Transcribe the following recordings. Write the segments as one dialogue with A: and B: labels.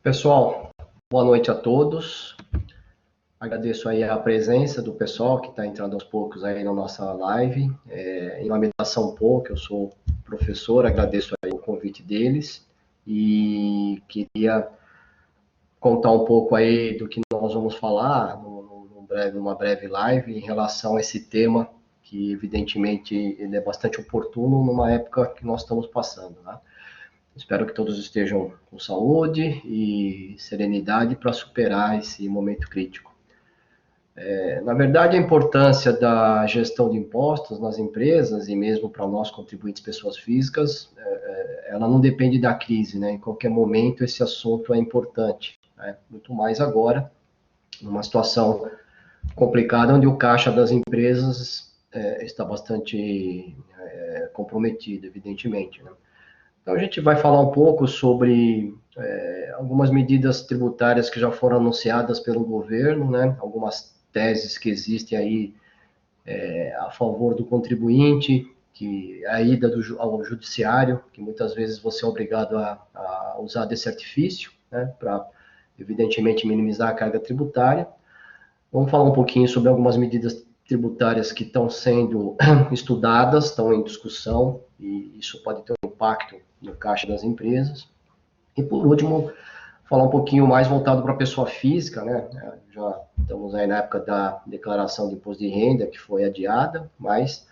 A: Pessoal, boa noite a todos. Agradeço aí a presença do pessoal que está entrando aos poucos aí na nossa live. Em nome da São Paulo, que eu sou professor, agradeço aí o convite deles e queria contar um pouco aí do que nós vamos falar numa breve live em relação a esse tema que evidentemente ele é bastante oportuno numa época que nós estamos passando, né? Espero que todos estejam com saúde e serenidade para superar esse momento crítico. Na verdade, a importância da gestão de impostos nas empresas e mesmo para nós contribuintes pessoas físicas, ela não depende da crise, né? Em qualquer momento esse assunto é importante, né? Muito mais agora, numa situação complicada onde o caixa das empresas está bastante comprometido, evidentemente, né? Então, a gente vai falar um pouco sobre algumas medidas tributárias que já foram anunciadas pelo governo, né? Algumas teses que existem aí a favor do contribuinte, que a ida ao judiciário, que muitas vezes você é obrigado a usar desse artifício, né? Para, evidentemente, minimizar a carga tributária. Vamos falar um pouquinho sobre algumas medidas tributárias que estão sendo estudadas, estão em discussão, e isso pode ter um impacto no caixa das empresas. E, por último, falar um pouquinho mais voltado para a pessoa física, né? Já estamos aí na época da declaração de imposto de renda, que foi adiada, mas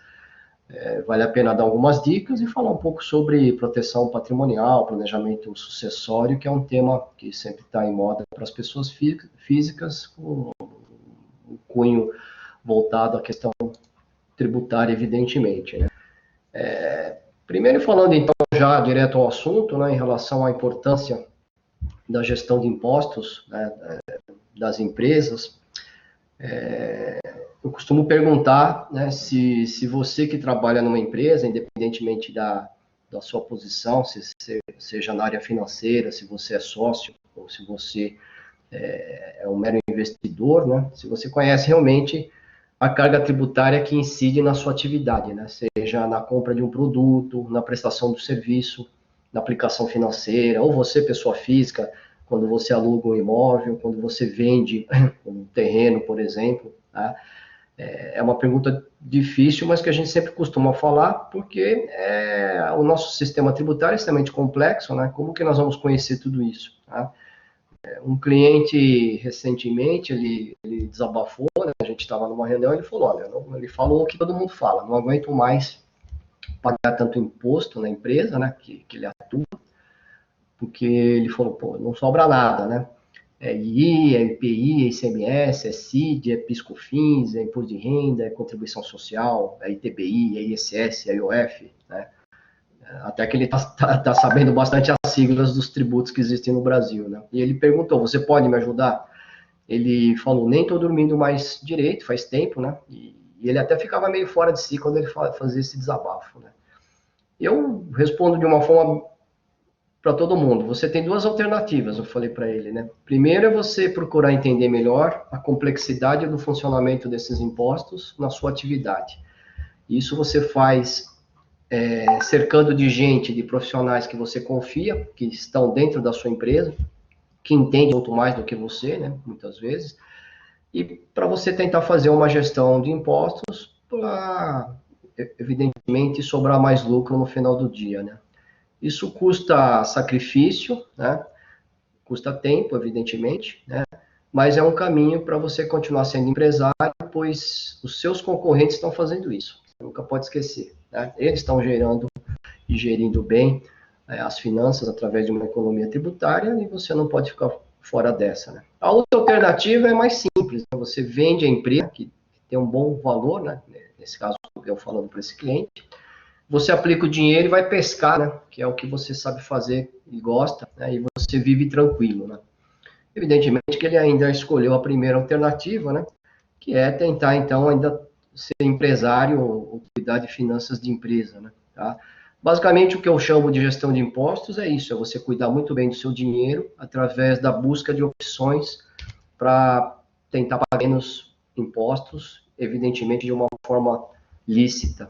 A: vale a pena dar algumas dicas e falar um pouco sobre proteção patrimonial, planejamento sucessório, que é um tema que sempre está em moda para as pessoas físicas, com um cunho voltado à questão tributária, evidentemente, né? Primeiro falando então já direto ao assunto, né, em relação à importância da gestão de impostos, né, das empresas, eu costumo perguntar, né, se você que trabalha numa empresa, independentemente da sua posição, seja na área financeira, se você é sócio ou se você é um mero investidor, né, se você conhece realmente a carga tributária que incide na sua atividade, né? Seja na compra de um produto, na prestação do serviço, na aplicação financeira, ou você, pessoa física, quando você aluga um imóvel, quando você vende um terreno, por exemplo. Tá? É uma pergunta difícil, mas que a gente sempre costuma falar, porque o nosso sistema tributário é extremamente complexo, né? Como que nós vamos conhecer tudo isso? Tá? Um cliente recentemente ele desabafou, né? A gente estava numa reunião, ele falou, olha, não, ele falou o que todo mundo fala, não aguento mais pagar tanto imposto na empresa, né, que ele atua, porque ele falou, pô, não sobra nada, né? É I, é IPI, é ICMS, é CID, é PIS/COFINS, é imposto de renda, é contribuição social, é ITBI, é ISS, é IOF, né? Até que ele tá sabendo bastante as siglas dos tributos que existem no Brasil, né? E ele perguntou, você pode me ajudar? Ele falou, nem estou dormindo mais direito, faz tempo, né? E ele até ficava meio fora de si quando ele fazia esse desabafo, né? Eu respondo de uma forma para todo mundo. Você tem duas alternativas, eu falei para ele, né? Primeiro é você procurar entender melhor a complexidade do funcionamento desses impostos na sua atividade. Isso você faz cercando de gente, de profissionais que você confia, que estão dentro da sua empresa, que entendem muito mais do que você, né? Muitas vezes. E para você tentar fazer uma gestão de impostos para, evidentemente, sobrar mais lucro no final do dia, né? Isso custa sacrifício, né? Custa tempo, evidentemente, né? Mas é um caminho para você continuar sendo empresário, pois os seus concorrentes estão fazendo isso. Você nunca pode esquecer, né? Eles estão gerando e gerindo bem as finanças através de uma economia tributária e você não pode ficar fora dessa, né? A outra alternativa é mais simples, né? Você vende a empresa, que tem um bom valor, né? Nesse caso, eu falando para esse cliente, você aplica o dinheiro e vai pescar, né? Que é o que você sabe fazer e gosta, né? E você vive tranquilo, né? Evidentemente que ele ainda escolheu a primeira alternativa, né? Que é tentar, então, ainda ser empresário ou cuidar de finanças de empresa, né? Tá? Basicamente, o que eu chamo de gestão de impostos é isso, é você cuidar muito bem do seu dinheiro através da busca de opções para tentar pagar menos impostos, evidentemente de uma forma lícita.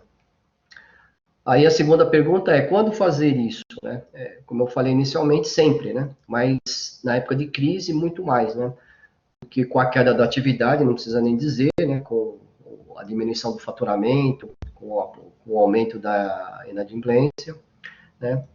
A: Aí a segunda pergunta é quando fazer isso, né? Como eu falei inicialmente, sempre, né? Mas na época de crise, muito mais, né? Porque com a queda da atividade, não precisa nem dizer, né? Com a diminuição do faturamento, com o aumento da inadimplência, né?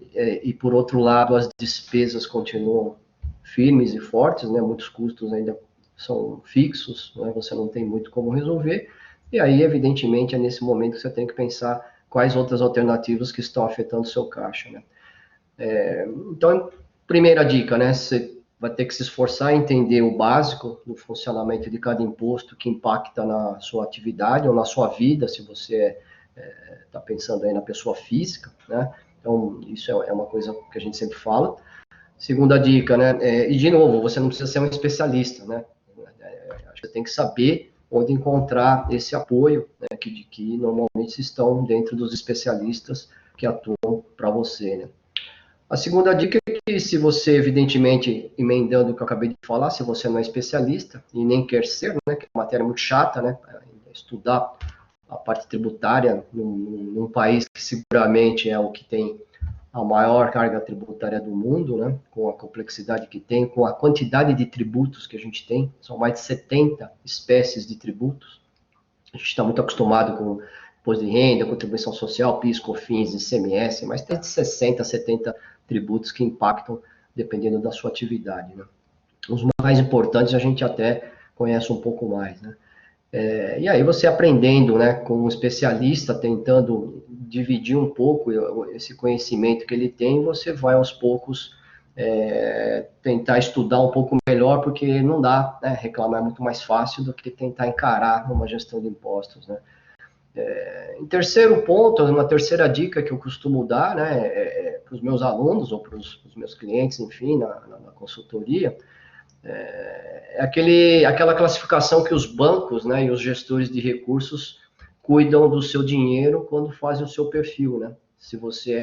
A: E por outro lado, as despesas continuam firmes e fortes, né? Muitos custos ainda são fixos, né? Você não tem muito como resolver. E aí, evidentemente, é nesse momento que você tem que pensar quais outras alternativas que estão afetando o seu caixa, né? Então, primeira dica, né? Você vai ter que se esforçar em entender o básico do funcionamento de cada imposto que impacta na sua atividade ou na sua vida, se você está pensando aí na pessoa física, né? Então, isso é uma coisa que a gente sempre fala. Segunda dica, né? E de novo, você não precisa ser um especialista, né? Acho que você tem que saber onde encontrar esse apoio, né? Que normalmente estão dentro dos especialistas que atuam para você, né? A segunda dica é que, se você, evidentemente, emendando o que eu acabei de falar, se você não é especialista e nem quer ser, né, que é uma matéria muito chata, né, estudar a parte tributária num país que seguramente é o que tem a maior carga tributária do mundo, né, com a complexidade que tem, com a quantidade de tributos que a gente tem, são mais de 70 espécies de tributos. A gente está muito acostumado com imposto de renda, contribuição social, PIS, COFINS, ICMS, mas tem de 60, 70 tributos que impactam dependendo da sua atividade, né? Os mais importantes a gente até conhece um pouco mais, né? E aí você aprendendo, né, com um especialista, tentando dividir um pouco esse conhecimento que ele tem, você vai aos poucos tentar estudar um pouco melhor, porque não dá, né, reclamar é muito mais fácil do que tentar encarar uma gestão de impostos, né? Em terceiro ponto, uma terceira dica que eu costumo dar, né, para os meus alunos ou para os meus clientes, enfim, na consultoria, aquela classificação que os bancos, né, e os gestores de recursos cuidam do seu dinheiro quando fazem o seu perfil, né? Se você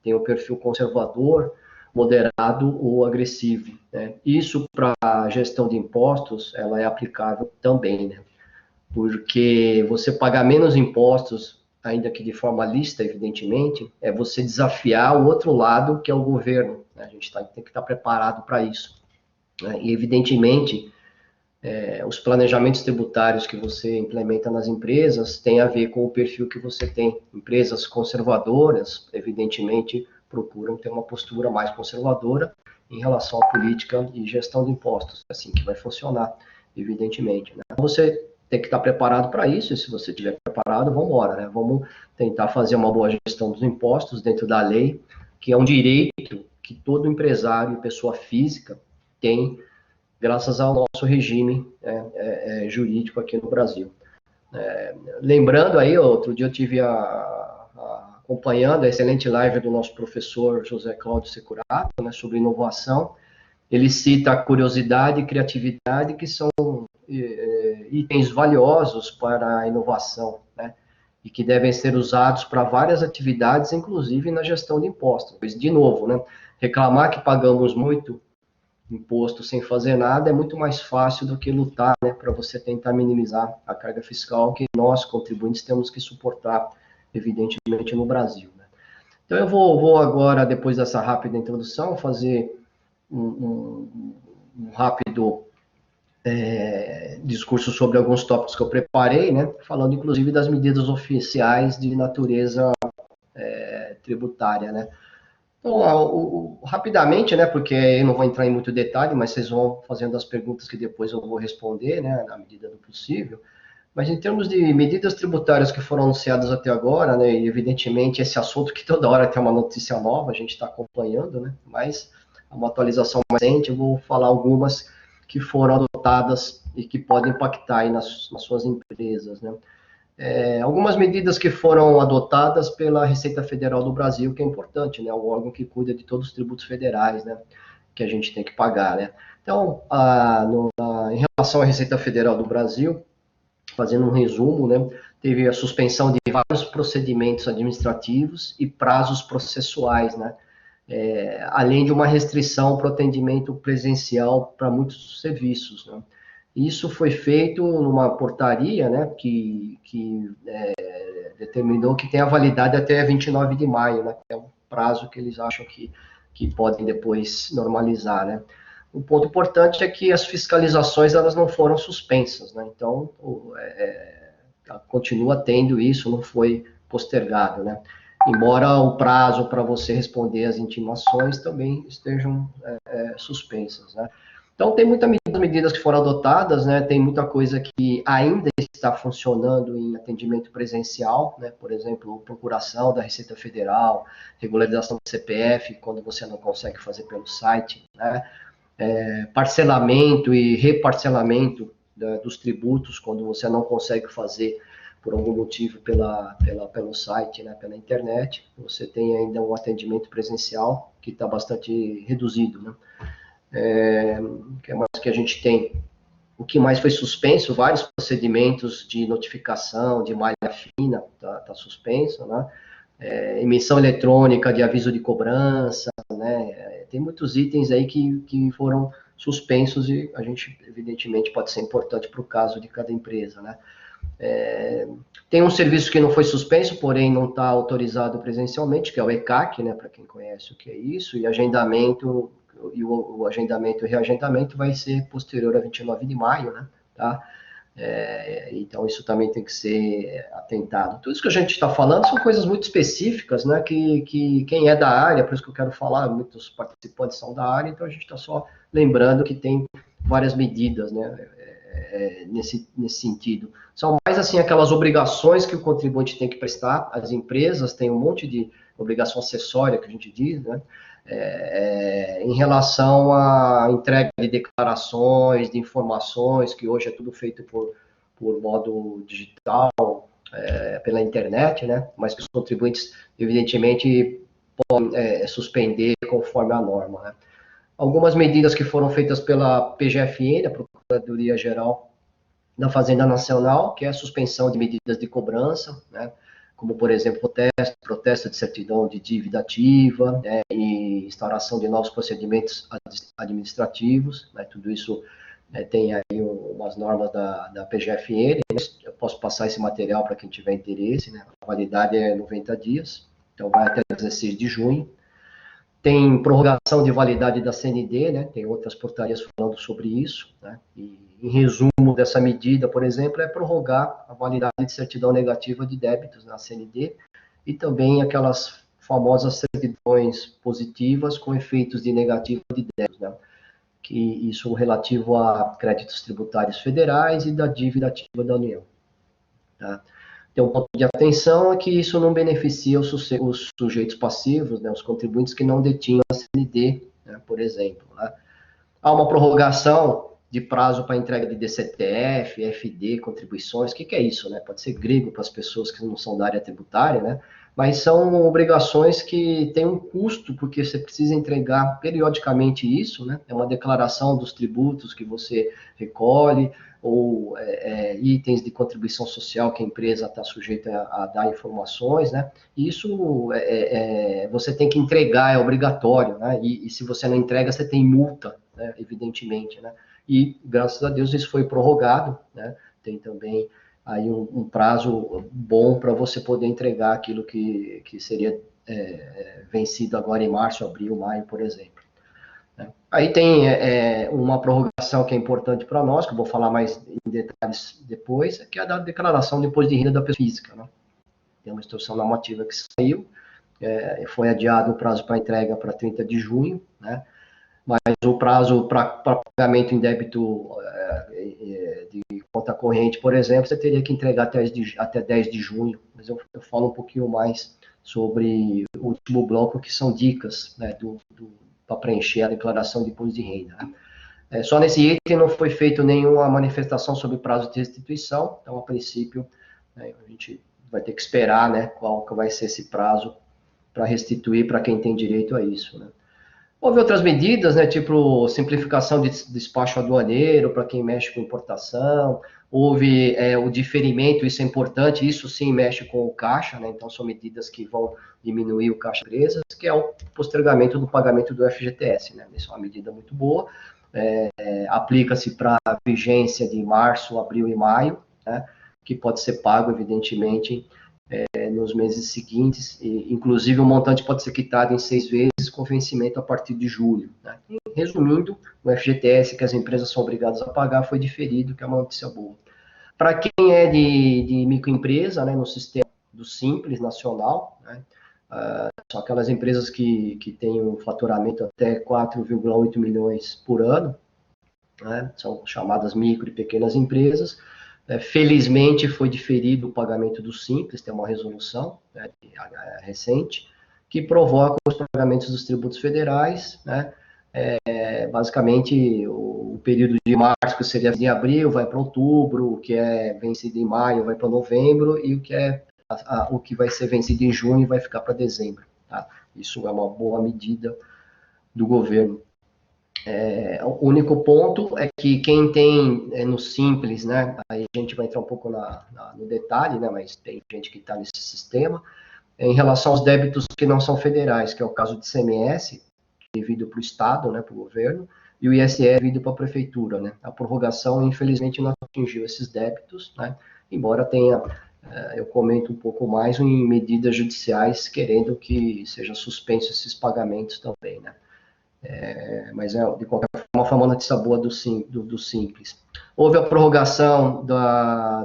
A: tem um perfil conservador, moderado ou agressivo, né? Isso para a gestão de impostos, ela é aplicável também, né? Porque você pagar menos impostos, ainda que de forma lícita, evidentemente, é você desafiar o outro lado, que é o governo, né? A gente tem que estar preparado para isso, né? E, evidentemente, os planejamentos tributários que você implementa nas empresas têm a ver com o perfil que você tem. Empresas conservadoras, evidentemente, procuram ter uma postura mais conservadora em relação à política e gestão de impostos. É assim que vai funcionar, evidentemente, né? Então, você tem que estar preparado para isso, e se você estiver preparado, vamos embora, né? Vamos tentar fazer uma boa gestão dos impostos dentro da lei, que é um direito que todo empresário e pessoa física tem, graças ao nosso regime jurídico aqui no Brasil. Lembrando aí, outro dia eu tive acompanhando a excelente live do nosso professor José Cláudio Securato, né, sobre inovação. Ele cita a curiosidade e criatividade, que são itens valiosos para a inovação, né, e que devem ser usados para várias atividades, inclusive na gestão de impostos. Pois, de novo, né, reclamar que pagamos muito imposto sem fazer nada é muito mais fácil do que lutar, né, para você tentar minimizar a carga fiscal que nós, contribuintes, temos que suportar, evidentemente, no Brasil, né? Então, eu vou agora, depois dessa rápida introdução, fazer um rápido discurso sobre alguns tópicos que eu preparei, né, falando inclusive das medidas oficiais de natureza tributária, né. Então, rapidamente, né, porque eu não vou entrar em muito detalhe, mas vocês vão fazendo as perguntas que depois eu vou responder, né, na medida do possível. Mas em termos de medidas tributárias que foram anunciadas até agora, né, e evidentemente esse assunto que toda hora tem uma notícia nova, a gente está acompanhando, né, mas uma atualização mais recente, eu vou falar algumas que foram adotadas e que podem impactar aí nas suas empresas, né. Algumas medidas que foram adotadas pela Receita Federal do Brasil, que é importante, né? O órgão que cuida de todos os tributos federais, né? Que a gente tem que pagar, né? Então, em relação à Receita Federal do Brasil, fazendo um resumo, né? Teve a suspensão de vários procedimentos administrativos e prazos processuais, né? Além de uma restrição para o atendimento presencial para muitos serviços, né? Isso foi feito numa portaria, né, que determinou que tem a validade até 29 de maio, né? Que é um prazo que eles acham que podem depois normalizar, né? O ponto importante é que as fiscalizações elas não foram suspensas, né? Então, continua tendo isso, não foi postergado, né? Embora o prazo para você responder às intimações também estejam suspensas, né? Então, tem muitas medidas que foram adotadas, né? Tem muita coisa que ainda está funcionando em atendimento presencial, né? Por exemplo, procuração da Receita Federal, regularização do CPF, quando você não consegue fazer pelo site, né? Parcelamento e reparcelamento dos tributos, quando você não consegue fazer por algum motivo pelo site, né, pela internet, você tem ainda um atendimento presencial que está bastante reduzido, né? O que mais que a gente tem? O que mais foi suspenso? Vários procedimentos de notificação, de malha fina, tá suspenso, né? Emissão eletrônica de aviso de cobrança, né? Tem muitos itens aí que foram suspensos e a gente, evidentemente, pode ser importante para o caso de cada empresa, né? Tem um serviço que não foi suspenso, porém não está autorizado presencialmente, que é o ECAC, né? Para quem conhece o que é isso, e agendamento, e o agendamento e reagendamento vai ser posterior a 29 de maio, né? Tá? Então, isso também tem que ser atentado. Tudo isso que a gente está falando são coisas muito específicas, né? Que quem é da área, por isso que eu quero falar, muitos participantes são da área, então a gente está só lembrando que tem várias medidas, né? Nesse sentido. São mais, assim, aquelas obrigações que o contribuinte tem que prestar. As empresas têm um monte de obrigação acessória, que a gente diz, né? Em relação à entrega de declarações, de informações, que hoje é tudo feito por modo digital, pela internet, né? Mas que os contribuintes, evidentemente, podem suspender conforme a norma, né? Algumas medidas que foram feitas pela PGFN, a Procuradoria Geral da Fazenda Nacional, que é a suspensão de medidas de cobrança, né? Como, por exemplo, protesto de certidão de dívida ativa, né? E instauração de novos procedimentos administrativos, né? Tudo isso tem aí umas normas da PGFN. Eu posso passar esse material para quem tiver interesse, né? A validade é 90 dias, então vai até 16 de junho. Tem prorrogação de validade da CND, né? Tem outras portarias falando sobre isso, né? E, em resumo dessa medida, por exemplo, é prorrogar a validade de certidão negativa de débitos na CND e também aquelas famosas certidões positivas com efeitos de negativo de débitos, né? Que isso relativo a créditos tributários federais e da dívida ativa da União, tá? Tem um ponto de atenção é que isso não beneficia os sujeitos passivos, né, os contribuintes que não detinham a CND, né, por exemplo, né? Há uma prorrogação de prazo para entrega de DCTF, FD, contribuições. O que é isso, né? Pode ser grego para as pessoas que não são da área tributária, né? Mas são obrigações que têm um custo, porque você precisa entregar periodicamente isso, né? É uma declaração dos tributos que você recolhe, ou itens de contribuição social que a empresa está sujeita a dar informações, né? Isso você tem que entregar, é obrigatório, né? E se você não entrega, você tem multa, né? Evidentemente, né? E graças a Deus isso foi prorrogado, né? Tem também aí um prazo bom para você poder entregar aquilo que seria vencido agora em março, abril, maio, por exemplo. Aí tem uma prorrogação que é importante para nós, que eu vou falar mais em detalhes depois, que é a da declaração de imposto de renda da pessoa física, né? Tem uma instrução normativa que saiu, foi adiado o prazo para entrega para 30 de junho, né? Mas o prazo para pagamento em débito de conta corrente, por exemplo, você teria que entregar até 10 de junho, mas eu falo um pouquinho mais sobre o último bloco, que são dicas, né, para preencher a declaração de imposto de renda, né? Só nesse item não foi feito nenhuma manifestação sobre prazo de restituição, então, a princípio, né, a gente vai ter que esperar, né, qual que vai ser esse prazo para restituir para quem tem direito a isso, né? Houve outras medidas, né, tipo simplificação de despacho aduaneiro para quem mexe com importação, houve o diferimento, isso é importante, isso sim mexe com o caixa, né, então são medidas que vão diminuir o caixa de empresas, que é o postergamento do pagamento do FGTS, né, isso é uma medida muito boa, aplica-se para a vigência de março, abril e maio, né, que pode ser pago, evidentemente, nos meses seguintes, e, inclusive o montante pode ser quitado em 6 vezes com vencimento a partir de julho. Né? E, resumindo, o FGTS que as empresas são obrigadas a pagar foi diferido, que é uma notícia boa. Para quem é de microempresa, né, no sistema do Simples Nacional, né, são aquelas empresas que têm um faturamento até 4,8 milhões por ano, né, são chamadas micro e pequenas empresas. Felizmente foi diferido o pagamento do Simples, tem uma resolução, né, recente, que provoca os pagamentos dos tributos federais, né, basicamente o período de março, que seria de abril, vai para outubro, o que é vencido em maio vai para novembro, e o que vai ser vencido em junho vai ficar para dezembro. Tá? Isso é uma boa medida do governo. O único ponto é que quem tem no Simples, né, aí a gente vai entrar um pouco no detalhe, né, mas tem gente que está nesse sistema, em relação aos débitos que não são federais, que é o caso de ICMS, devido para o Estado, né, para o governo, e o ISE devido para a Prefeitura. Né? A prorrogação, infelizmente, não atingiu esses débitos, né, embora tenha, eu comento um pouco mais, em medidas judiciais querendo que seja suspenso esses pagamentos também. Né? Mas, de qualquer forma, foi uma notícia boa do Simples. Houve a prorrogação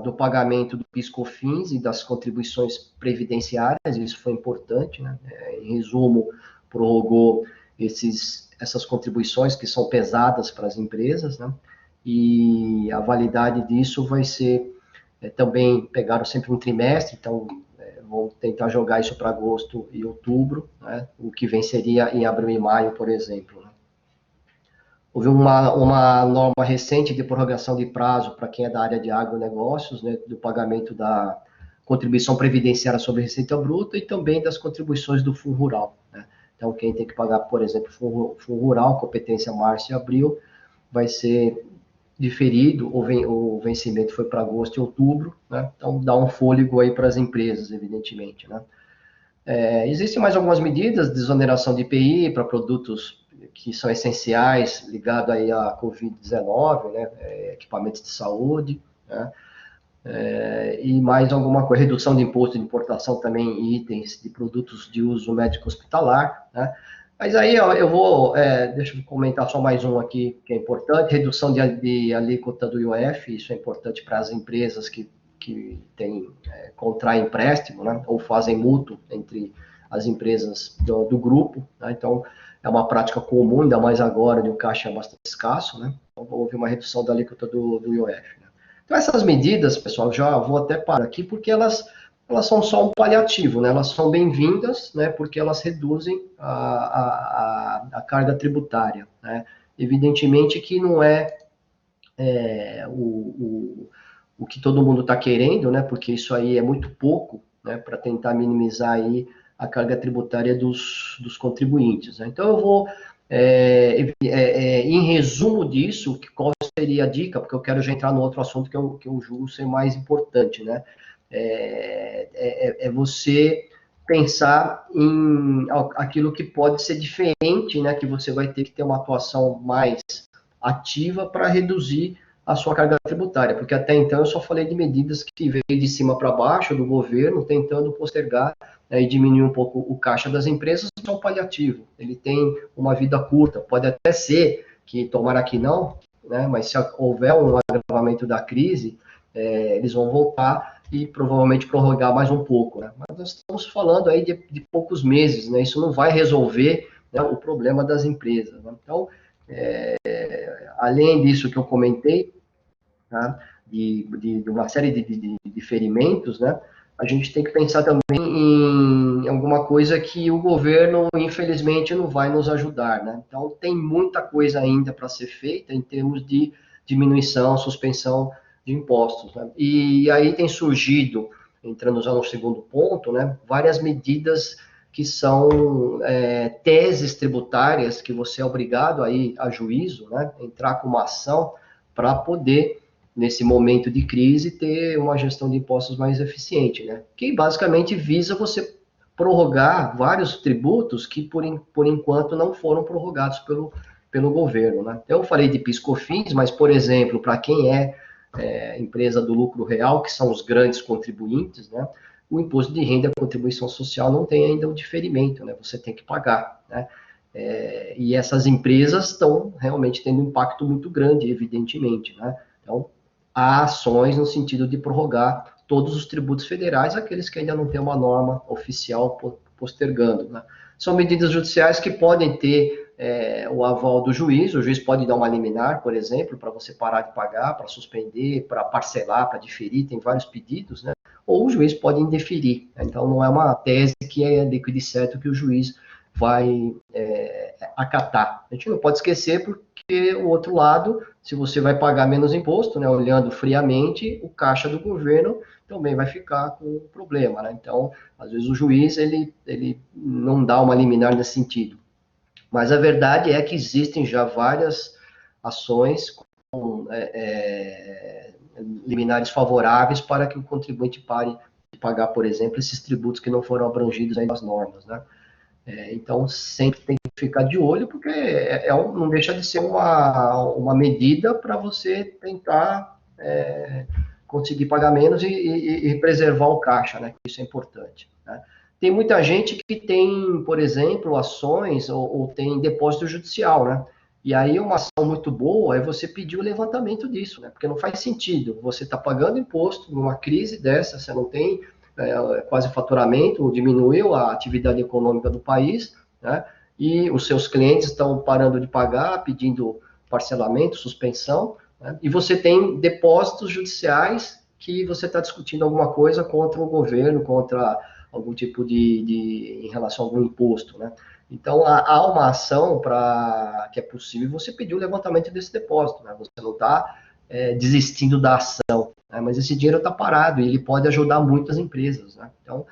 A: do pagamento do PIS/COFINS e das contribuições previdenciárias, isso foi importante. Né? Em resumo, prorrogou essas contribuições que são pesadas para as empresas, né? E a validade disso vai ser, também pegaram sempre um trimestre, então vão tentar jogar isso para agosto e outubro, né? O que venceria em abril e maio, por exemplo. Né? Houve uma norma recente de prorrogação de prazo para quem é da área de agronegócios, né, do pagamento da contribuição previdenciária sobre receita bruta e também das contribuições do Fundo Rural. Né? Então, quem tem que pagar, por exemplo, Fundo Rural, competência março e abril, vai ser diferido, o vencimento foi para agosto e outubro, né? Então dá um fôlego aí para as empresas, evidentemente. Né? Existem mais algumas medidas de exoneração de IPI para produtos que são essenciais, ligado aí à Covid-19, né? Equipamentos de saúde, né? E mais alguma coisa, redução de imposto de importação também em itens de produtos de uso médico hospitalar, né? Mas aí ó, deixa eu comentar só mais um aqui que é importante, redução de alíquota do IOF, isso é importante para as empresas que contraem empréstimo, né, ou fazem mútuo entre as empresas do grupo, né? Então é uma prática comum, ainda mais agora, onde o caixa é bastante escasso, né? Então houve uma redução da alíquota do IOF. Né? Então essas medidas, pessoal, já vou até parar aqui, porque elas são só um paliativo, né? Elas são bem-vindas, né? Porque elas reduzem a carga tributária, né? Evidentemente que não o que todo mundo está querendo, né? Porque isso aí é muito pouco, né? Para tentar minimizar aí a carga tributária dos contribuintes. Né? Então eu vou, em resumo disso, qual seria a dica? Porque eu quero já entrar no outro assunto que eu julgo ser mais importante, né? Você pensar em aquilo que pode ser diferente, né? Que você vai ter que ter uma atuação mais ativa para reduzir a sua carga tributária, porque até então eu só falei de medidas que veio de cima para baixo do governo, tentando postergar, né, e diminuir um pouco o caixa das empresas, é um paliativo. Ele tem uma vida curta, pode até ser que, tomara que não, né, mas se houver um agravamento da crise, eles vão voltar e provavelmente prorrogar mais um pouco. Né? Mas nós estamos falando aí de poucos meses, né? Isso não vai resolver, né, o problema das empresas. Né? Então, além disso que eu comentei, tá, de uma série de ferimentos, né, a gente tem que pensar também em alguma coisa que o governo, infelizmente, não vai nos ajudar. Né? Então, tem muita coisa ainda para ser feita em termos de diminuição, suspensão de impostos. Né? E aí tem surgido, entrando já no segundo ponto, né, várias medidas que são teses tributárias que você é obrigado a ir a juízo, né, entrar com uma ação para poder, nesse momento de crise, ter uma gestão de impostos mais eficiente, né, que basicamente visa você prorrogar vários tributos que, por enquanto, não foram prorrogados pelo governo. Né. Eu falei de PIS/COFINS, mas, por exemplo, para quem empresa do lucro real, que são os grandes contribuintes, né, o imposto de renda e a contribuição social não tem ainda um diferimento, né? Você tem que pagar, né? E essas empresas estão realmente tendo um impacto muito grande, evidentemente, né? Então, há ações no sentido de prorrogar todos os tributos federais, aqueles que ainda não têm uma norma oficial postergando, né? São medidas judiciais que podem ter o aval do juiz, o juiz pode dar uma liminar, por exemplo, para você parar de pagar, para suspender, para parcelar, para diferir, tem vários pedidos, né? Ou o juiz pode indeferir. Então, não é uma tese que é líquido e certo que o juiz vai acatar. A gente não pode esquecer porque o outro lado, se você vai pagar menos imposto, né, olhando friamente, o caixa do governo também vai ficar com problema, né? Então, às vezes o juiz ele não dá uma liminar nesse sentido. Mas a verdade é que existem já várias ações com liminares favoráveis para que o contribuinte pare de pagar, por exemplo, esses tributos que não foram abrangidos aí nas normas, né? Então, sempre tem que ficar de olho, porque não deixa de ser uma medida para você tentar conseguir pagar menos e preservar o caixa, né? Isso é importante, né? Tem muita gente que tem, por exemplo, ações ou tem depósito judicial, né? E aí uma ação muito boa é você pedir o levantamento disso, né? Porque não faz sentido. Você está pagando imposto numa crise dessa, você não tem quase faturamento, diminuiu a atividade econômica do país, né? E os seus clientes estão parando de pagar, pedindo parcelamento, suspensão, né? E você tem depósitos judiciais que você está discutindo alguma coisa contra o governo, contra algum tipo em relação a algum imposto, né? Então, há uma ação que é possível você pedir o levantamento desse depósito, né? Você não está desistindo da ação, né? Mas esse dinheiro está parado e ele pode ajudar muitas empresas, né? Então,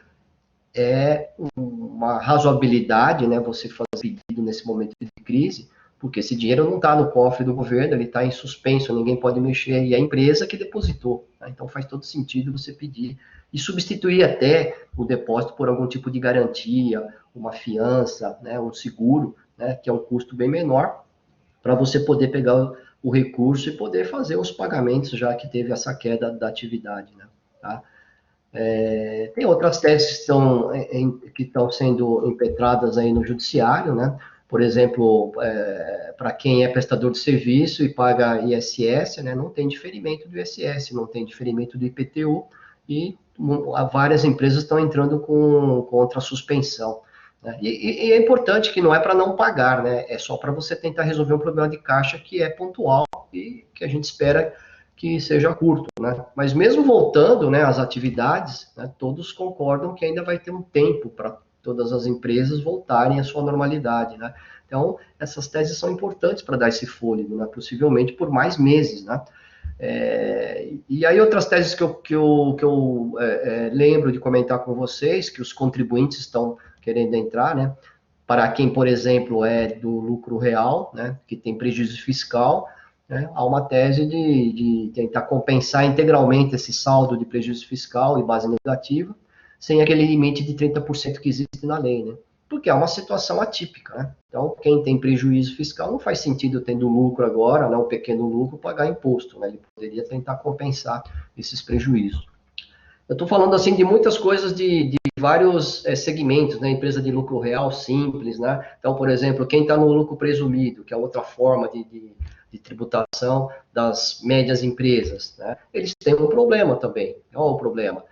A: é uma razoabilidade, né, você fazer pedido nesse momento de crise, porque esse dinheiro não está no cofre do governo, ele está em suspenso, ninguém pode mexer, e é a empresa que depositou, né? Então faz todo sentido você pedir e substituir até o depósito por algum tipo de garantia, uma fiança, né, um seguro, né, que é um custo bem menor, para você poder pegar o recurso e poder fazer os pagamentos, já que teve essa queda da atividade, né? Tá? Tem outras teses que estão sendo impetradas aí no judiciário, né? Por exemplo, para quem é prestador de serviço e paga ISS, né, não tem diferimento do ISS, não tem diferimento do IPTU, e várias empresas estão entrando contra a suspensão, né? E é importante que não é para não pagar, né? É só para você tentar resolver um problema de caixa que é pontual e que a gente espera que seja curto, né? Mas mesmo voltando, né, às atividades, né, todos concordam que ainda vai ter um tempo para todas as empresas voltarem à sua normalidade, né? Então, essas teses são importantes para dar esse fôlego, né? Possivelmente por mais meses, né? E aí outras teses que eu lembro de comentar com vocês, que os contribuintes estão querendo entrar, né? Para quem, por exemplo, é do lucro real, né, que tem prejuízo fiscal, né, há uma tese de tentar compensar integralmente esse saldo de prejuízo fiscal e base negativa, sem aquele limite de 30% que existe na lei, né? Porque é uma situação atípica, né? Então, quem tem prejuízo fiscal não faz sentido, tendo lucro agora, né, um pequeno lucro, pagar imposto, né? Ele poderia tentar compensar esses prejuízos. Eu estou falando assim de muitas coisas de vários segmentos, né? Empresa de lucro real simples, né? Então, por exemplo, quem está no lucro presumido, que é outra forma de tributação das médias empresas, né? Eles têm um problema também. Qual é o problema?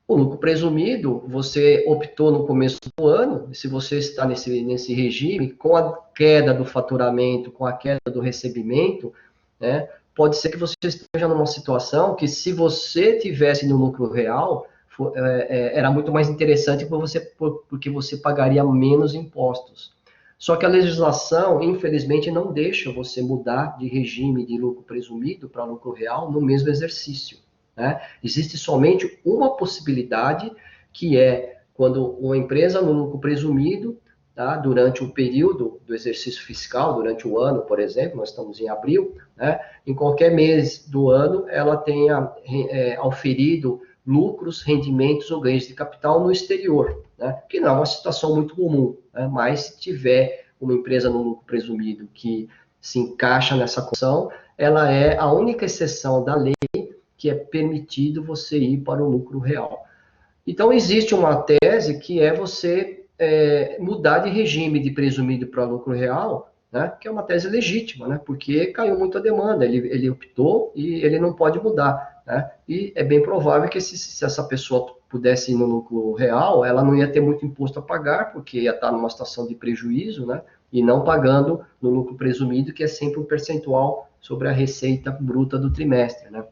A: O lucro presumido, você optou no começo do ano, se você está nesse regime, com a queda do faturamento, com a queda do recebimento, né, pode ser que você esteja numa situação que, se você tivesse no lucro real, era muito mais interessante porque você pagaria menos impostos. Só que a legislação, infelizmente, não deixa você mudar de regime de lucro presumido para lucro real no mesmo exercício, né? Existe somente uma possibilidade, que é quando uma empresa no lucro presumido, tá, durante o período do exercício fiscal, durante o ano, por exemplo, nós estamos em abril, né, em qualquer mês do ano, ela tenha auferido lucros, rendimentos ou ganhos de capital no exterior, né, que não é uma situação muito comum, né, mas se tiver uma empresa no lucro presumido que se encaixa nessa condição, ela é a única exceção da lei que é permitido você ir para o lucro real. Então, existe uma tese que é você mudar de regime de presumido para lucro real, né, que é uma tese legítima, né, porque caiu muito a demanda, ele optou e ele não pode mudar. Né, e é bem provável que se essa pessoa pudesse ir no lucro real, ela não ia ter muito imposto a pagar, porque ia estar numa situação de prejuízo, né, e não pagando no lucro presumido, que é sempre um percentual sobre a receita bruta do trimestre. Né.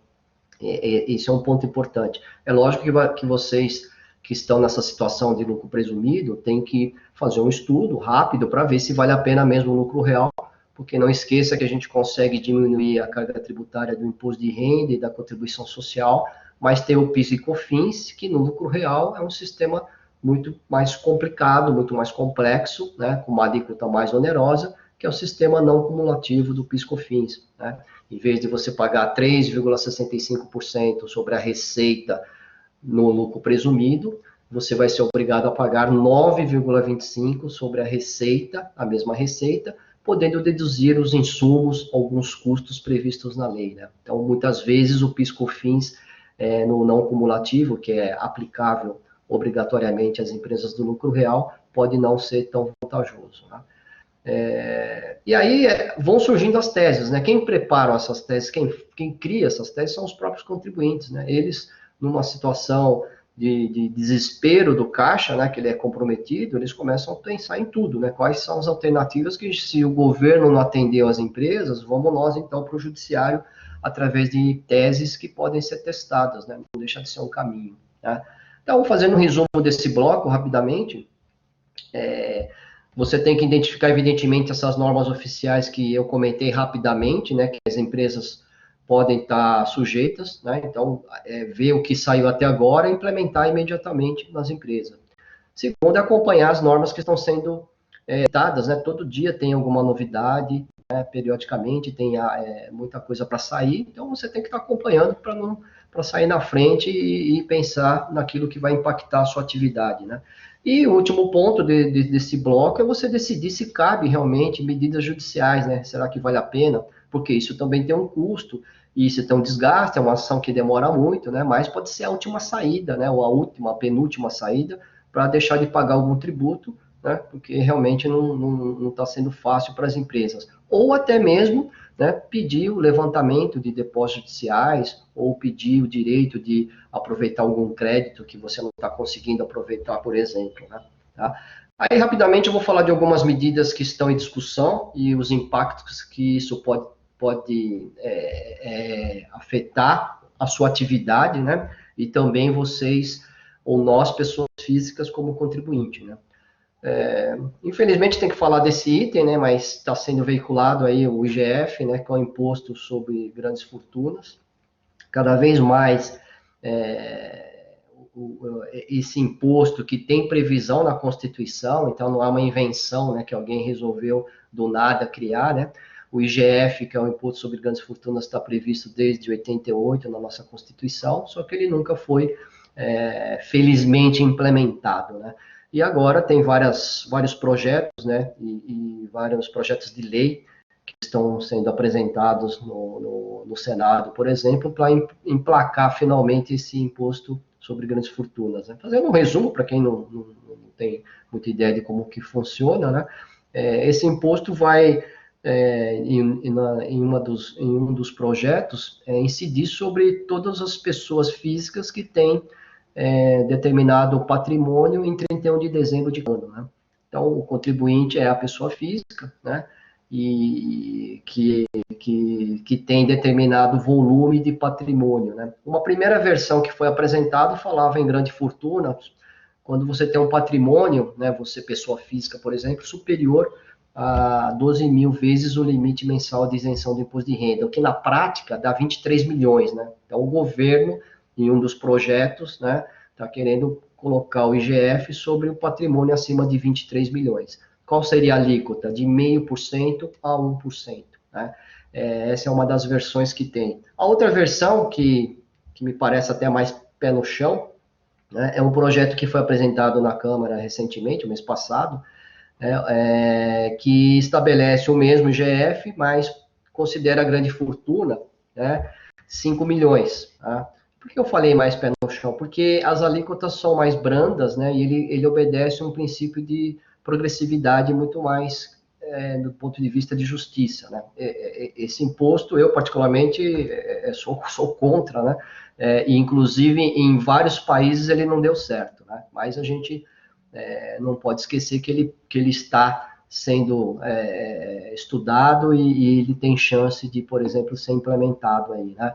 A: Isso é um ponto importante. É lógico que vocês que estão nessa situação de lucro presumido têm que fazer um estudo rápido para ver se vale a pena mesmo o lucro real, porque não esqueça que a gente consegue diminuir a carga tributária do imposto de renda e da contribuição social, mas tem o PIS e COFINS, que no lucro real é um sistema muito mais complicado, muito mais complexo, né, com uma alíquota mais onerosa, que é o sistema não cumulativo do PIS e COFINS. Né? Em vez de você pagar 3,65% sobre a receita no lucro presumido, você vai ser obrigado a pagar 9,25% sobre a receita, a mesma receita, podendo deduzir os insumos, alguns custos previstos na lei. Né? Então, muitas vezes, o PIS/COFINS no não cumulativo, que é aplicável obrigatoriamente às empresas do lucro real, pode não ser tão vantajoso. Né? E aí vão surgindo as teses, né? Quem prepara essas teses, quem cria essas teses são os próprios contribuintes, né? Eles, numa situação de desespero do caixa, né, que ele é comprometido, eles começam a pensar em tudo, né? Quais são as alternativas que, se o governo não atendeu as empresas, vamos nós então para o judiciário através de teses que podem ser testadas, né? Não deixa de ser um caminho. Né? Então, fazendo um resumo desse bloco rapidamente. Você tem que identificar, evidentemente, essas normas oficiais que eu comentei rapidamente, né, que as empresas podem estar sujeitas, né, então, ver o que saiu até agora e implementar imediatamente nas empresas. Segundo, é acompanhar as normas que estão sendo dadas, né, todo dia tem alguma novidade, né, periodicamente tem muita coisa para sair, então você tem que estar acompanhando para sair na frente e pensar naquilo que vai impactar a sua atividade, né. E o último ponto desse bloco é você decidir se cabe realmente medidas judiciais, né? Será que vale a pena? Porque isso também tem um custo, e isso tem um desgaste, é uma ação que demora muito, né? Mas pode ser a última saída, né? Ou a penúltima saída, para deixar de pagar algum tributo, né? Porque realmente não está sendo fácil para as empresas. Ou até mesmo, né, pedir o levantamento de depósitos judiciais, ou pedir o direito de aproveitar algum crédito que você não está conseguindo aproveitar, por exemplo. Né? Tá? Aí, rapidamente, eu vou falar de algumas medidas que estão em discussão e os impactos que isso pode afetar a sua atividade, né? E também vocês, ou nós, pessoas físicas, como contribuinte. Né? Infelizmente tem que falar desse item, né, mas está sendo veiculado aí o IGF, né, que é o Imposto sobre Grandes Fortunas. Cada vez mais esse imposto que tem previsão na Constituição, então não é uma invenção, né, que alguém resolveu do nada criar, né? O IGF, que é o Imposto sobre Grandes Fortunas, está previsto desde 88 na nossa Constituição, só que ele nunca foi felizmente implementado, né? E agora tem vários projetos, né, e vários projetos de lei que estão sendo apresentados no Senado, por exemplo, para emplacar finalmente esse imposto sobre grandes fortunas. Né? Fazendo um resumo, para quem não tem muita ideia de como que funciona, né, esse imposto vai, em um dos projetos, incidir sobre todas as pessoas físicas que têm determinado patrimônio em 31 de dezembro de ano. Né? Então, o contribuinte é a pessoa física, né? E que tem determinado volume de patrimônio. Né? Uma primeira versão que foi apresentada falava em grande fortuna, quando você tem um patrimônio, né, você, pessoa física, por exemplo, superior a 12 mil vezes o limite mensal de isenção do imposto de renda, o que na prática dá 23 milhões. Né? Então, o governo, em um dos projetos, né, está querendo colocar o IGF sobre o patrimônio acima de 23 milhões. Qual seria a alíquota? De 0,5% a 1%. Né? Essa é uma das versões que tem. A outra versão, que me parece até mais pé no chão, né, é um projeto que foi apresentado na Câmara recentemente, o mês passado, que estabelece o mesmo IGF, mas considera a grande fortuna, né, 5 milhões. Tá? Por que eu falei mais pé no chão? Porque as alíquotas são mais brandas, né? E ele obedece um princípio de progressividade muito mais do ponto de vista de justiça, né? Esse imposto, eu particularmente sou contra, né? E inclusive em vários países ele não deu certo, né? Mas a gente não pode esquecer que ele está sendo estudado e ele tem chance de, por exemplo, ser implementado aí, né?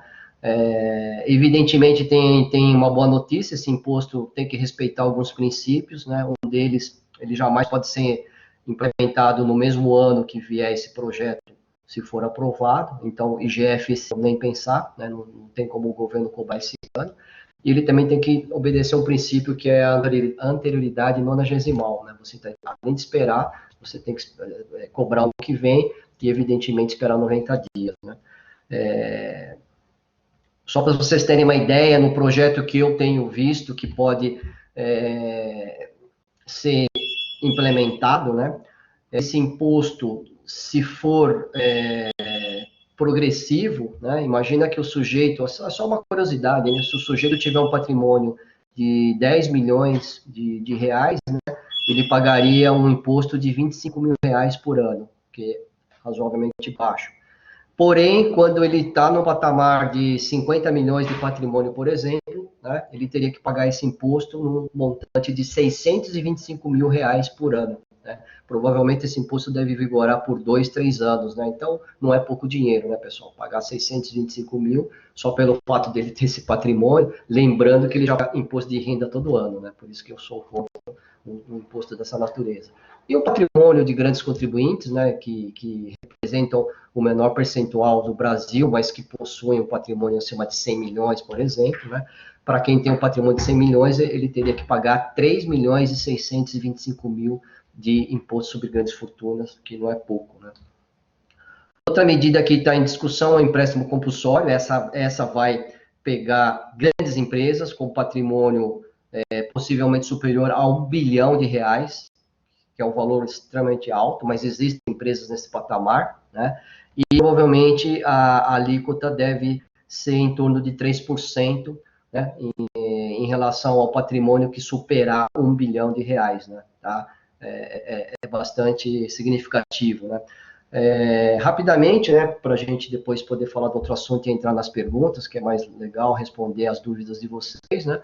A: Evidentemente tem uma boa notícia, esse imposto tem que respeitar alguns princípios, né? Um deles, ele jamais pode ser implementado no mesmo ano que vier esse projeto, se for aprovado, então IGF nem pensar, né? Não tem como o governo cobrar esse ano, e ele também tem que obedecer um princípio que é a anterioridade nonagesimal, né? Você tem, além de esperar, você tem que cobrar o que vem e, evidentemente, esperar 90 dias, né? Só para vocês terem uma ideia, no projeto que eu tenho visto que pode ser implementado, né? Esse imposto, se for progressivo, né? Imagina que o sujeito, é só uma curiosidade, né? Se o sujeito tiver um patrimônio de 10 milhões de reais, né? Ele pagaria um imposto de 25 mil reais por ano, que é razoavelmente baixo. Porém, quando ele está no patamar de 50 milhões de patrimônio, por exemplo, né, ele teria que pagar esse imposto no montante de 625 mil reais por ano. Né? Provavelmente esse imposto deve vigorar por 2, 3 anos. Né? Então, não é pouco dinheiro, né, pessoal? Pagar 625 mil só pelo fato dele ter esse patrimônio, lembrando que ele já paga imposto de renda todo ano. Né? Por isso que eu sou contra um imposto dessa natureza. E o patrimônio de grandes contribuintes, né, que representam o menor percentual do Brasil, mas que possuem um patrimônio acima de 100 milhões, por exemplo, né? Para quem tem um patrimônio de 100 milhões, ele teria que pagar 3 milhões e 625 mil de imposto sobre grandes fortunas, que não é pouco, né? Outra medida que está em discussão é o empréstimo compulsório. Essa vai pegar grandes empresas com patrimônio possivelmente superior a 1 bilhão de reais, que é um valor extremamente alto, mas existem empresas nesse patamar, né? E provavelmente a alíquota deve ser em torno de 3%, né? Em relação ao patrimônio que superar 1 bilhão de reais, né? Tá? É bastante significativo, né? Rapidamente, né, para a gente depois poder falar de outro assunto e entrar nas perguntas, que é mais legal responder as dúvidas de vocês, né?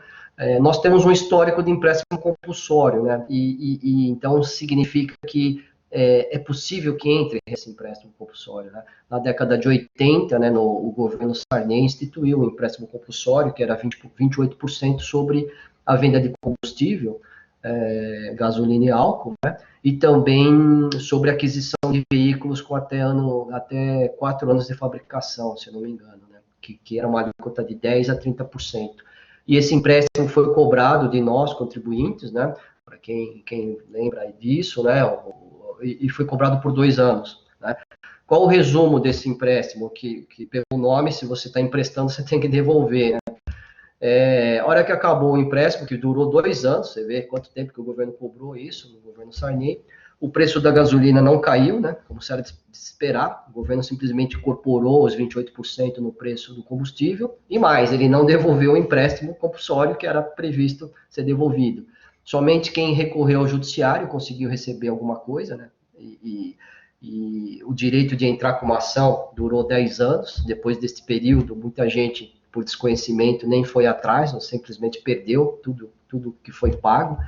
A: Nós temos um histórico de empréstimo compulsório, né? E então significa que é possível que entre esse empréstimo compulsório, né? Na década de 80, né, o governo Sarney instituiu o empréstimo compulsório, que era 28% sobre a venda de combustível, gasolina e álcool, né? E também sobre aquisição de veículos com até 4 anos de fabricação, se eu não me engano, né? Que era uma alíquota de 10% a 30%. E esse empréstimo foi cobrado de nós, contribuintes, né? Para quem lembra disso, né? E foi cobrado por 2 anos, né? Qual o resumo desse empréstimo? Que pelo nome, se você está emprestando, você tem que devolver, né? A hora que acabou o empréstimo, que durou 2 anos, você vê quanto tempo que o governo cobrou isso, no governo Sarney, o preço da gasolina não caiu, né, como se era de esperar, o governo simplesmente incorporou os 28% no preço do combustível, e mais, ele não devolveu o empréstimo compulsório que era previsto ser devolvido. Somente quem recorreu ao judiciário conseguiu receber alguma coisa, né, e o direito de entrar com uma ação durou 10 anos, depois desse período, muita gente por desconhecimento, nem foi atrás, ou simplesmente perdeu tudo que foi pago.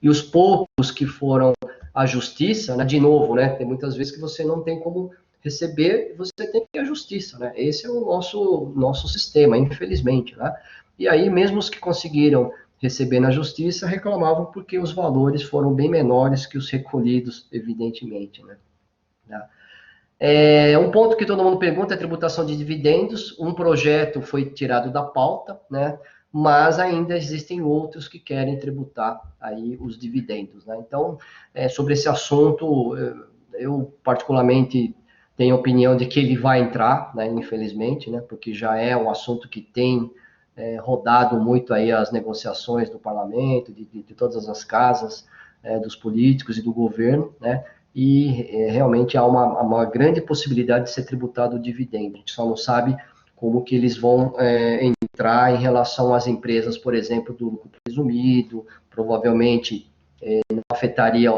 A: E os poucos que foram à justiça, né, de novo, né, tem muitas vezes que você não tem como receber, você tem que ir à justiça, né? Esse é o nosso sistema, infelizmente, né? E aí, mesmo os que conseguiram receber na justiça, reclamavam porque os valores foram bem menores que os recolhidos, evidentemente, né? Um ponto que todo mundo pergunta é a tributação de dividendos. Um projeto foi tirado da pauta, né? Mas ainda existem outros que querem tributar aí os dividendos, né? Então, sobre esse assunto, eu particularmente tenho a opinião de que ele vai entrar, né? Infelizmente, né? Porque já é um assunto que tem rodado muito aí as negociações do parlamento, de todas as casas, dos políticos e do governo, né? E realmente há uma grande possibilidade de ser tributado o dividendo. A gente só não sabe como que eles vão filtrar em relação às empresas, por exemplo, do lucro presumido, provavelmente não afetaria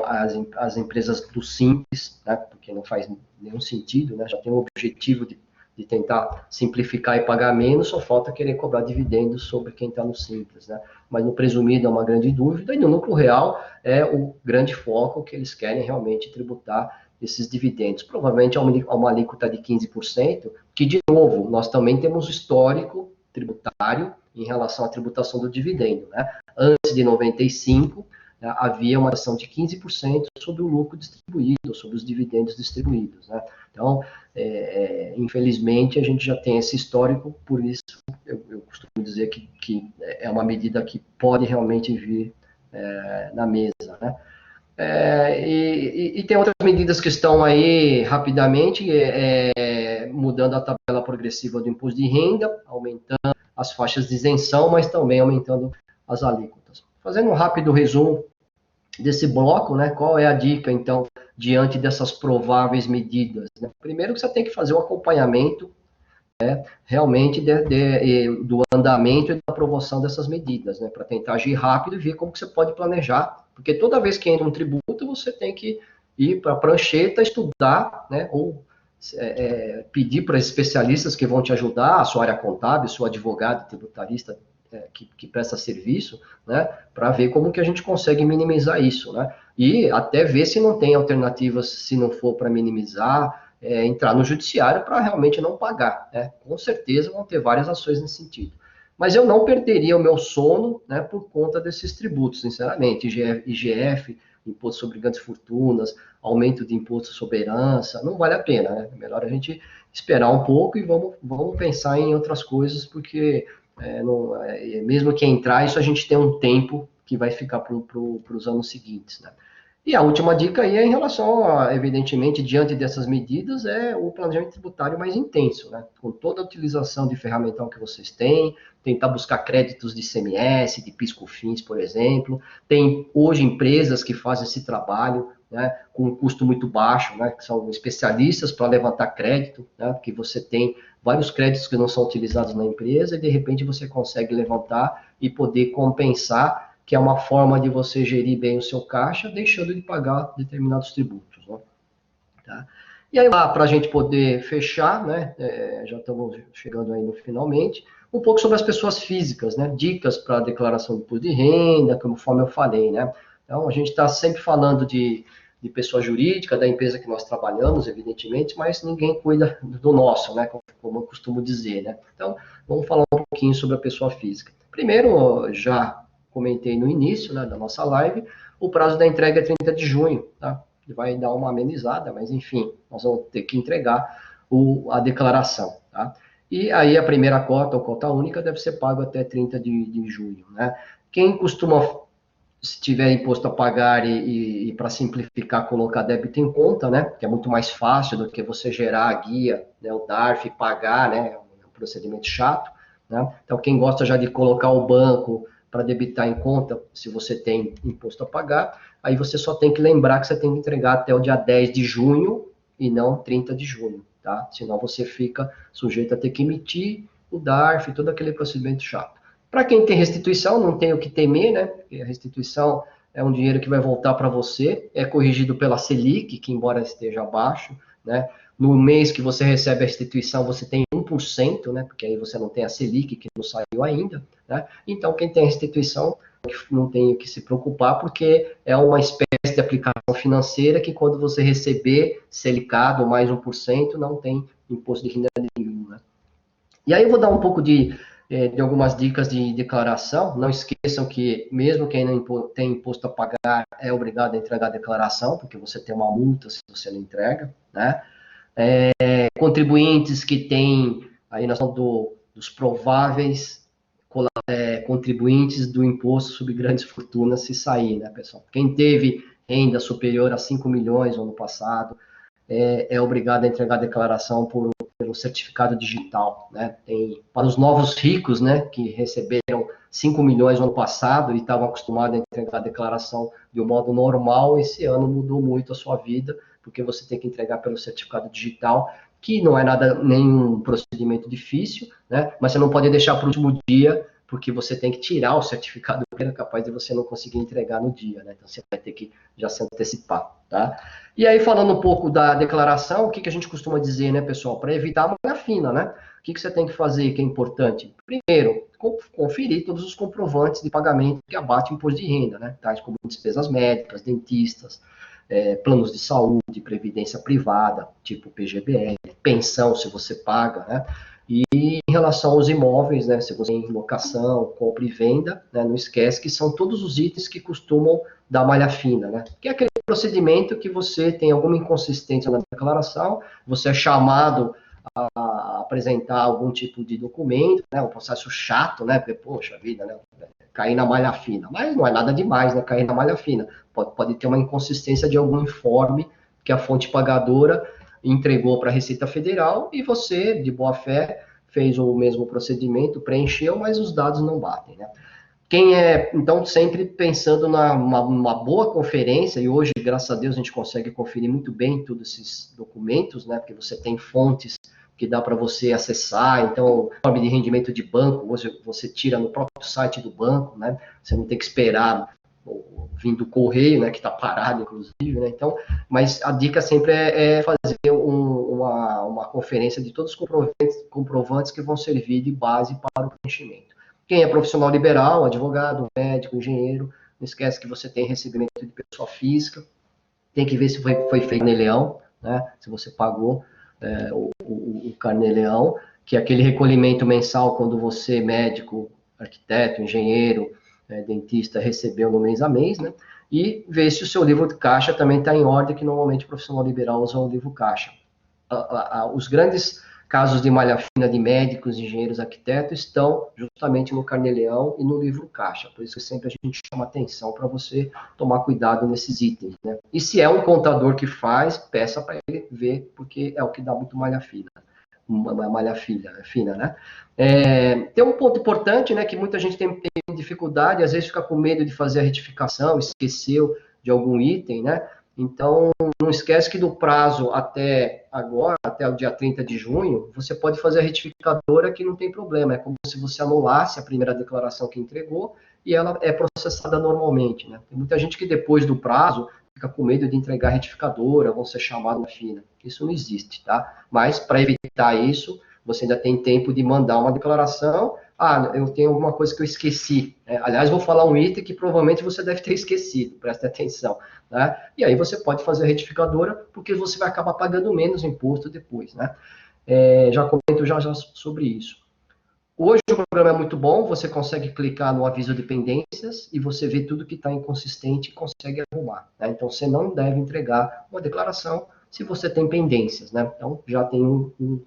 A: as empresas do Simples, né, porque não faz nenhum sentido, né, já tem o objetivo de tentar simplificar e pagar menos, só falta querer cobrar dividendos sobre quem está no Simples, né? Mas no presumido é uma grande dúvida, e no lucro real é o grande foco que eles querem realmente tributar esses dividendos. Provavelmente é uma alíquota de 15%, que, de novo, nós também temos histórico tributário em relação à tributação do dividendo, né? Antes de 95, né, havia uma ação de 15% sobre o lucro distribuído, sobre os dividendos distribuídos, né? Então, infelizmente, a gente já tem esse histórico, por isso eu costumo dizer que é uma medida que pode realmente vir na mesa, né? E tem outras medidas que estão aí rapidamente, mudando a tabela progressiva do imposto de renda, aumentando as faixas de isenção, mas também aumentando as alíquotas. Fazendo um rápido resumo desse bloco, né? Qual é a dica, então, diante dessas prováveis medidas, né? Primeiro que você tem que fazer o acompanhamento, né, realmente do andamento e da aprovação dessas medidas, né, para tentar agir rápido e ver como que você pode planejar, porque toda vez que entra um tributo, você tem que ir para a prancheta, estudar, né, ou pedir para especialistas que vão te ajudar, a sua área contábil, seu advogado, tributarista, que presta serviço, né, para ver como que a gente consegue minimizar isso, né, e até ver se não tem alternativas, se não for para minimizar, entrar no judiciário para realmente não pagar, né? Com certeza vão ter várias ações nesse sentido. Mas eu não perderia o meu sono, né, por conta desses tributos, sinceramente. IGF, Imposto sobre Grandes Fortunas, aumento de imposto sobre herança, não vale a pena, né? É melhor a gente esperar um pouco e vamos pensar em outras coisas, porque mesmo que entrar, isso a gente tem um tempo que vai ficar para os anos seguintes, né? E a última dica aí é em relação, evidentemente, diante dessas medidas, é o planejamento tributário mais intenso, né? Com toda a utilização de ferramental que vocês têm, tentar buscar créditos de ICMS, de PIS/COFINS, por exemplo. Tem hoje empresas que fazem esse trabalho, né, com um custo muito baixo, né, que são especialistas para levantar crédito, né, porque você tem vários créditos que não são utilizados na empresa e de repente você consegue levantar e poder compensar, que é uma forma de você gerir bem o seu caixa, deixando de pagar determinados tributos, né? Tá? E aí, lá, para a gente poder fechar, né, já estamos chegando aí no finalmente, um pouco sobre as pessoas físicas, né, dicas para a declaração de imposto de renda, conforme eu falei, né. Então, a gente está sempre falando de pessoa jurídica, da empresa que nós trabalhamos, evidentemente, mas ninguém cuida do nosso, né, como eu costumo dizer, né. Então, vamos falar um pouquinho sobre a pessoa física. Primeiro, já comentei no início, né, da nossa live, o prazo da entrega é 30 de junho, tá? Vai dar uma amenizada, mas enfim, nós vamos ter que entregar a declaração, tá? E aí a primeira cota, ou cota única, deve ser pago até 30 de junho, né? Quem costuma, se tiver imposto a pagar e para simplificar, colocar débito em conta, né? Que é muito mais fácil do que você gerar a guia, né? O DARF, pagar, né? É um procedimento chato, né? Então, quem gosta já de colocar o banco para debitar em conta, se você tem imposto a pagar, aí você só tem que lembrar que você tem que entregar até o dia 10 de junho e não 30 de junho, tá? Senão você fica sujeito a ter que emitir o DARF, todo aquele procedimento chato. Para quem tem restituição, não tem o que temer, né? Porque a restituição é um dinheiro que vai voltar para você, é corrigido pela Selic, que embora esteja abaixo, né? No mês que você recebe a restituição, você tem 1%, né? Porque aí você não tem a Selic, que não saiu ainda, né? Então, quem tem restituição não tem o que se preocupar, porque é uma espécie de aplicação financeira que quando você receber Selicado mais 1%, não tem imposto de renda nenhum, né? E aí eu vou dar um pouco de algumas dicas de declaração. Não esqueçam que mesmo quem não tem imposto a pagar é obrigado a entregar a declaração, porque você tem uma multa se você não entrega, né? Contribuintes que têm, aí nós falamos dos prováveis contribuintes do imposto sobre grandes fortunas se sair, né, pessoal? Quem teve renda superior a 5 milhões no ano passado é obrigado a entregar a declaração pelo certificado digital, né? Tem, para os novos ricos, né, que receberam 5 milhões no ano passado e estavam acostumados a entregar a declaração de um modo normal, esse ano mudou muito a sua vida, porque você tem que entregar pelo certificado digital, que não é nada, nenhum procedimento difícil, né? Mas você não pode deixar para o último dia, porque você tem que tirar o certificado, que é capaz de você não conseguir entregar no dia, né? Então você vai ter que já se antecipar, tá? E aí, falando um pouco da declaração, o que a gente costuma dizer, né, pessoal? Para evitar a malha fina, né? O que você tem que fazer, que é importante? Primeiro, conferir todos os comprovantes de pagamento que abatem o imposto de renda, né? Tais como despesas médicas, dentistas, planos de saúde, previdência privada, tipo PGBL, pensão, se você paga, né? E em relação aos imóveis, né, se você tem locação, compra e venda, né, não esquece que são todos os itens que costumam dar malha fina, né? Que é aquele procedimento que você tem alguma inconsistência na declaração, você é chamado a apresentar algum tipo de documento, né, um processo chato, né, porque, poxa vida, né, cair na malha fina, mas não é nada demais, né, cair na malha fina, pode ter uma inconsistência de algum informe que a fonte pagadora entregou para a Receita Federal e você, de boa fé, fez o mesmo procedimento, preencheu, mas os dados não batem, né? Quem é, então, sempre pensando numa boa conferência, e hoje, graças a Deus, a gente consegue conferir muito bem todos esses documentos, né? Porque você tem fontes que dá para você acessar, então, forma de rendimento de banco, você tira no próprio site do banco, né? Você não tem que esperar vir do correio, né? Que está parado, inclusive, né? Então, mas a dica sempre é fazer uma conferência de todos os comprovantes que vão servir de base para o preenchimento. Quem é profissional liberal, advogado, médico, engenheiro, não esquece que você tem recebimento de pessoa física, tem que ver se foi feito carnê-leão, né? Se você pagou o carnê-leão, que é aquele recolhimento mensal quando você, médico, arquiteto, engenheiro, dentista, recebeu no mês a mês, né? E ver se o seu livro de caixa também está em ordem, que normalmente o profissional liberal usa o livro caixa. Os grandes casos de malha fina de médicos, engenheiros, arquitetos estão justamente no carnê-leão e no livro caixa. Por isso que sempre a gente chama atenção para você tomar cuidado nesses itens, né? E se é um contador que faz, peça para ele ver, porque é o que dá muito malha fina. Uma malha fina, né? Tem um ponto importante, né, que muita gente tem dificuldade, às vezes fica com medo de fazer a retificação, esqueceu de algum item, né? Então, não esquece que do prazo até agora, até o dia 30 de junho, você pode fazer a retificadora que não tem problema. É como se você anulasse a primeira declaração que entregou e ela é processada normalmente, né? Tem muita gente que depois do prazo fica com medo de entregar a retificadora, vão ser chamados na fina. Isso não existe, tá? Mas para evitar isso, você ainda tem tempo de mandar uma declaração. Ah, eu tenho alguma coisa que eu esqueci. Aliás, vou falar um item que provavelmente você deve ter esquecido, preste atenção. Né? E aí você pode fazer a retificadora, porque você vai acabar pagando menos imposto depois. Né? Já comento já sobre isso. Hoje o programa é muito bom, você consegue clicar no aviso de pendências e você vê tudo que está inconsistente e consegue arrumar. Né? Então você não deve entregar uma declaração se você tem pendências. Né? Então já tem um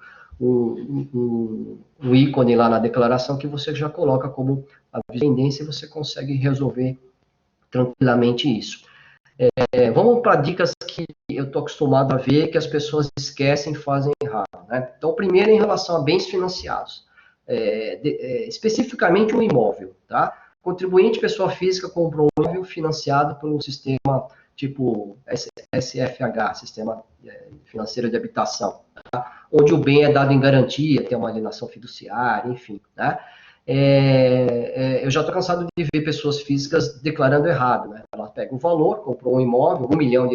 A: ícone lá na declaração que você já coloca como aviso de pendência e você consegue resolver tranquilamente isso. Vamos para dicas que eu estou acostumado a ver que as pessoas esquecem e fazem errado. Né? Então, primeiro em relação a bens financiados. Especificamente um imóvel. Tá? Contribuinte, pessoa física, comprou um imóvel financiado por um sistema tipo SFH, Sistema Financeiro de Habitação, tá? Onde o bem é dado em garantia, tem uma alienação fiduciária, enfim. Né? Eu já estou cansado de ver pessoas físicas declarando errado. Né? Ela pega o valor, comprou um imóvel, R$ 1 milhão,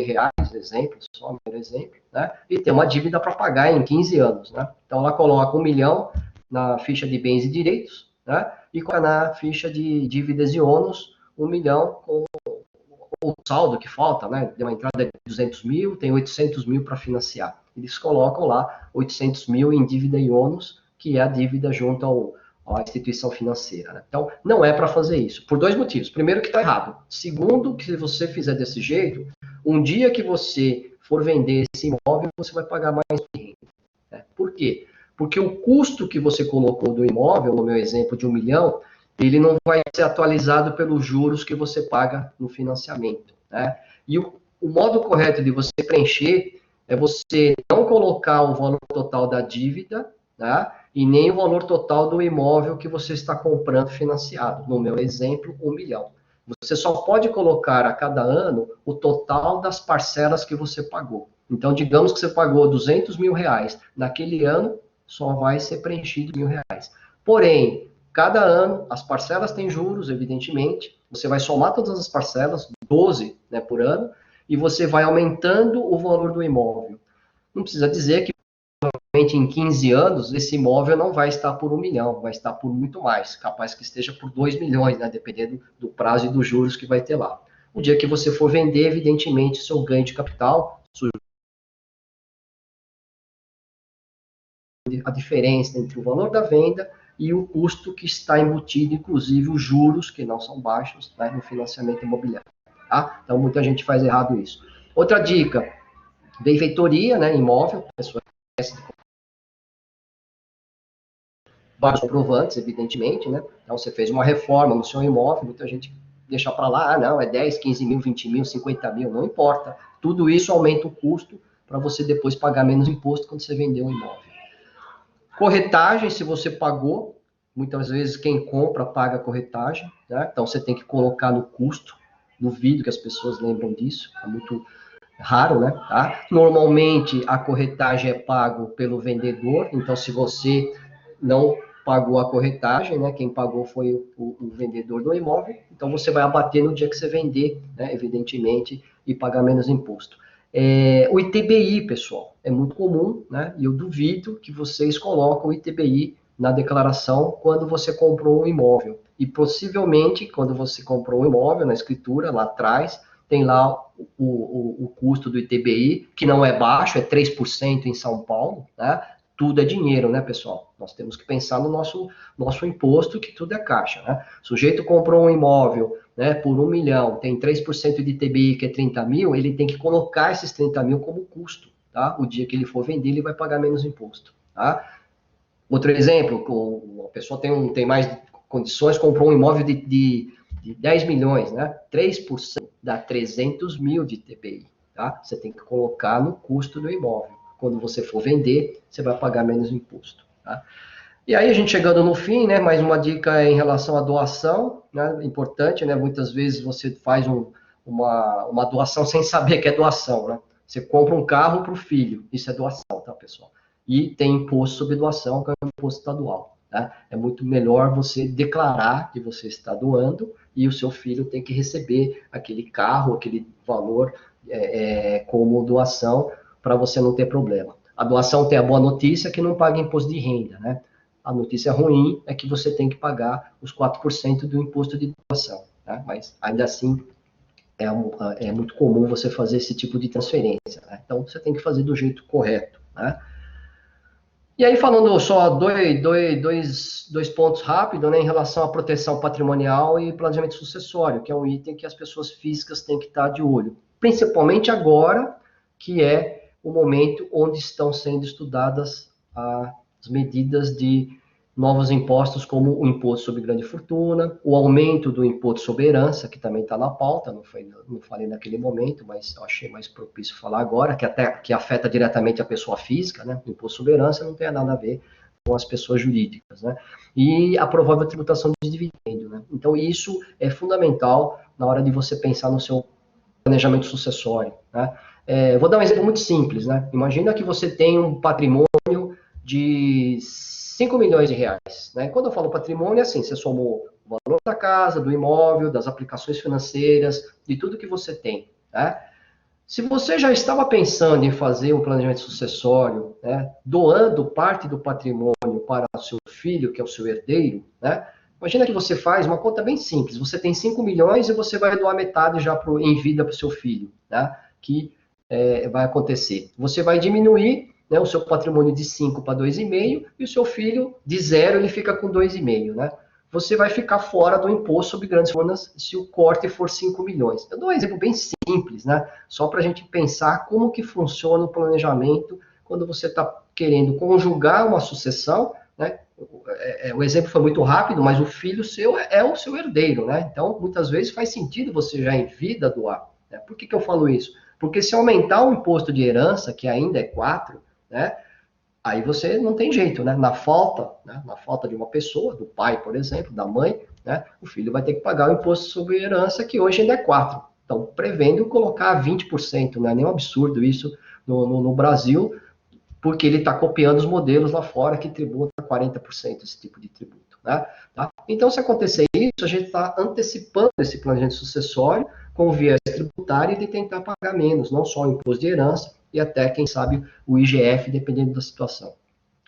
A: exemplo, só um exemplo, né? E tem uma dívida para pagar em 15 anos. Né? Então ela coloca 1 milhão na ficha de bens e direitos, né? E na ficha de dívidas e ônus, 1 milhão com o saldo que falta, né? Deu uma entrada de 200 mil, tem 800 mil para financiar. Eles colocam lá 800 mil em dívida e ônus, que é a dívida junto à instituição financeira. Né? Então, não é para fazer isso, por dois motivos. Primeiro, que está errado. Segundo, que se você fizer desse jeito, um dia que você for vender esse imóvel, você vai pagar mais renda. Né? Por quê? Porque o custo que você colocou do imóvel, no meu exemplo de 1 milhão, ele não vai ser atualizado pelos juros que você paga no financiamento. Né? E o modo correto de você preencher é você não colocar o valor total da dívida, né? E nem o valor total do imóvel que você está comprando financiado. No meu exemplo, 1 milhão. Você só pode colocar a cada ano o total das parcelas que você pagou. Então, digamos que você pagou 200 mil reais. Naquele ano, só vai ser preenchido R$ 1.000. Porém, cada ano, as parcelas têm juros, evidentemente. Você vai somar todas as parcelas, 12, né, por ano, e você vai aumentando o valor do imóvel. Não precisa dizer que em 15 anos, esse imóvel não vai estar por 1 milhão, vai estar por muito mais, capaz que esteja por 2 milhões, né, dependendo do prazo e dos juros que vai ter lá. O dia que você for vender, evidentemente, seu ganho de capital, a diferença entre o valor da venda e o custo que está embutido, inclusive os juros, que não são baixos, né, no financiamento imobiliário. Tá? Então, muita gente faz errado isso. Outra dica, benfeitoria, né, imóvel, a pessoa vários comprovantes, evidentemente, né? Então, você fez uma reforma no seu imóvel, muita gente deixa para lá, ah, não, é 10, 15 mil, 20 mil, 50 mil, não importa. Tudo isso aumenta o custo para você depois pagar menos imposto quando você vender o imóvel. Corretagem, se você pagou, muitas vezes quem compra paga a corretagem, né? Então você tem que colocar no custo. Duvido que as pessoas lembram disso, é muito raro, né? Tá? Normalmente a corretagem é pago pelo vendedor, então se você não pagou a corretagem, né? Quem pagou foi o vendedor do imóvel, então você vai abater no dia que você vender, né? Evidentemente, e pagar menos imposto. O ITBI, pessoal, é muito comum, né? E eu duvido que vocês colocam o ITBI na declaração quando você comprou um imóvel. E possivelmente, quando você comprou um imóvel, na escritura, lá atrás, tem lá o custo do ITBI, que não é baixo, é 3% em São Paulo, né? Tudo é dinheiro, né, pessoal? Nós temos que pensar no nosso imposto, que tudo é caixa, né? O sujeito comprou um imóvel, né, por 1 milhão, tem 3% de ITBI, que é 30 mil, ele tem que colocar esses 30 mil como custo, tá? O dia que ele for vender, ele vai pagar menos imposto, tá? Outro exemplo, a pessoa tem mais condições, comprou um imóvel de 10 milhões, né? 3% dá 300 mil de ITBI, tá? Você tem que colocar no custo do imóvel. Quando você for vender, você vai pagar menos imposto, tá? E aí, a gente chegando no fim, né? Mais uma dica em relação à doação, né? Importante, né? Muitas vezes você faz uma doação sem saber que é doação, né? Você compra um carro para o filho, isso é doação, tá, pessoal? E tem imposto sobre doação, que é o imposto estadual. Tá? É muito melhor você declarar que você está doando e o seu filho tem que receber aquele carro, aquele valor como doação, para você não ter problema. A doação tem a boa notícia que não paga imposto de renda, né? A notícia ruim é que você tem que pagar os 4% do imposto de doação, tá? Mas ainda assim é muito comum você fazer esse tipo de transferência, né? Então você tem que fazer do jeito correto, né? E aí, falando só dois pontos rápidos, né, em relação à proteção patrimonial e planejamento sucessório, que é um item que as pessoas físicas têm que estar de olho. Principalmente agora, que é o momento onde estão sendo estudadas as medidas de novos impostos, como o imposto sobre grande fortuna, o aumento do imposto sobre herança, que também está na pauta, não falei naquele momento, mas eu achei mais propício falar agora, que afeta diretamente a pessoa física, né? O imposto sobre herança não tem nada a ver com as pessoas jurídicas, né? E a provável tributação de dividendo, né? Então, isso é fundamental na hora de você pensar no seu planejamento sucessório, né? Vou dar um exemplo muito simples, né? Imagina que você tem um patrimônio de 5 milhões de reais, né? Quando eu falo patrimônio, é assim, você somou o valor da casa, do imóvel, das aplicações financeiras, de tudo que você tem, né? Se você já estava pensando em fazer um planejamento sucessório, né, doando parte do patrimônio para o seu filho, que é o seu herdeiro, né? Imagina que você faz uma conta bem simples. Você tem 5 milhões e você vai doar metade já em vida para o seu filho, né? Que vai acontecer. Você vai diminuir, né, o seu patrimônio de 5 para 2,5 e o seu filho de 0 ele fica com 2,5, né? Você vai ficar fora do imposto sobre grandes fortunas se o corte for 5 milhões. Eu dou um exemplo bem simples, né? Só para a gente pensar como que funciona o planejamento quando você está querendo conjugar uma sucessão, né? O exemplo foi muito rápido, mas o filho seu é o seu herdeiro, né? Então, muitas vezes faz sentido você já em vida doar, né? Por que eu falo isso? Porque se aumentar o imposto de herança, que ainda é 4, né? Aí você não tem jeito, né? Na falta de uma pessoa, do pai, por exemplo, da mãe, né? O filho vai ter que pagar o imposto sobre herança, que hoje ainda é 4. Então, prevendo colocar 20%, não é nem um absurdo isso, no Brasil, porque ele está copiando os modelos lá fora que tributa 40% esse tipo de tributo. Né? Tá? Então, se acontecer isso, a gente está antecipando esse planejamento sucessório com o viés tributário e de tentar pagar menos, não só o imposto de herança e até, quem sabe, o IGF, dependendo da situação.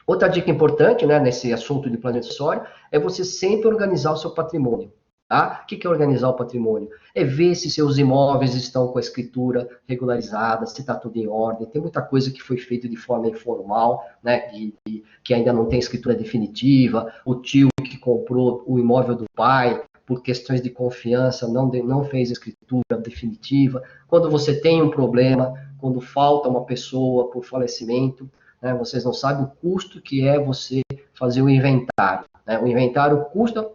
A: Outra dica importante, né, nesse assunto de planejamento sucessório, é você sempre organizar o seu patrimônio. Tá? O que é organizar o patrimônio? É ver se seus imóveis estão com a escritura regularizada, se está tudo em ordem. Tem muita coisa que foi feita de forma informal, né, que ainda não tem escritura definitiva. O tio que comprou o imóvel do pai, por questões de confiança, não fez escritura definitiva. Quando você tem um problema, quando falta uma pessoa por falecimento, né, vocês não sabem o custo que é você fazer o inventário. Né? O inventário custa,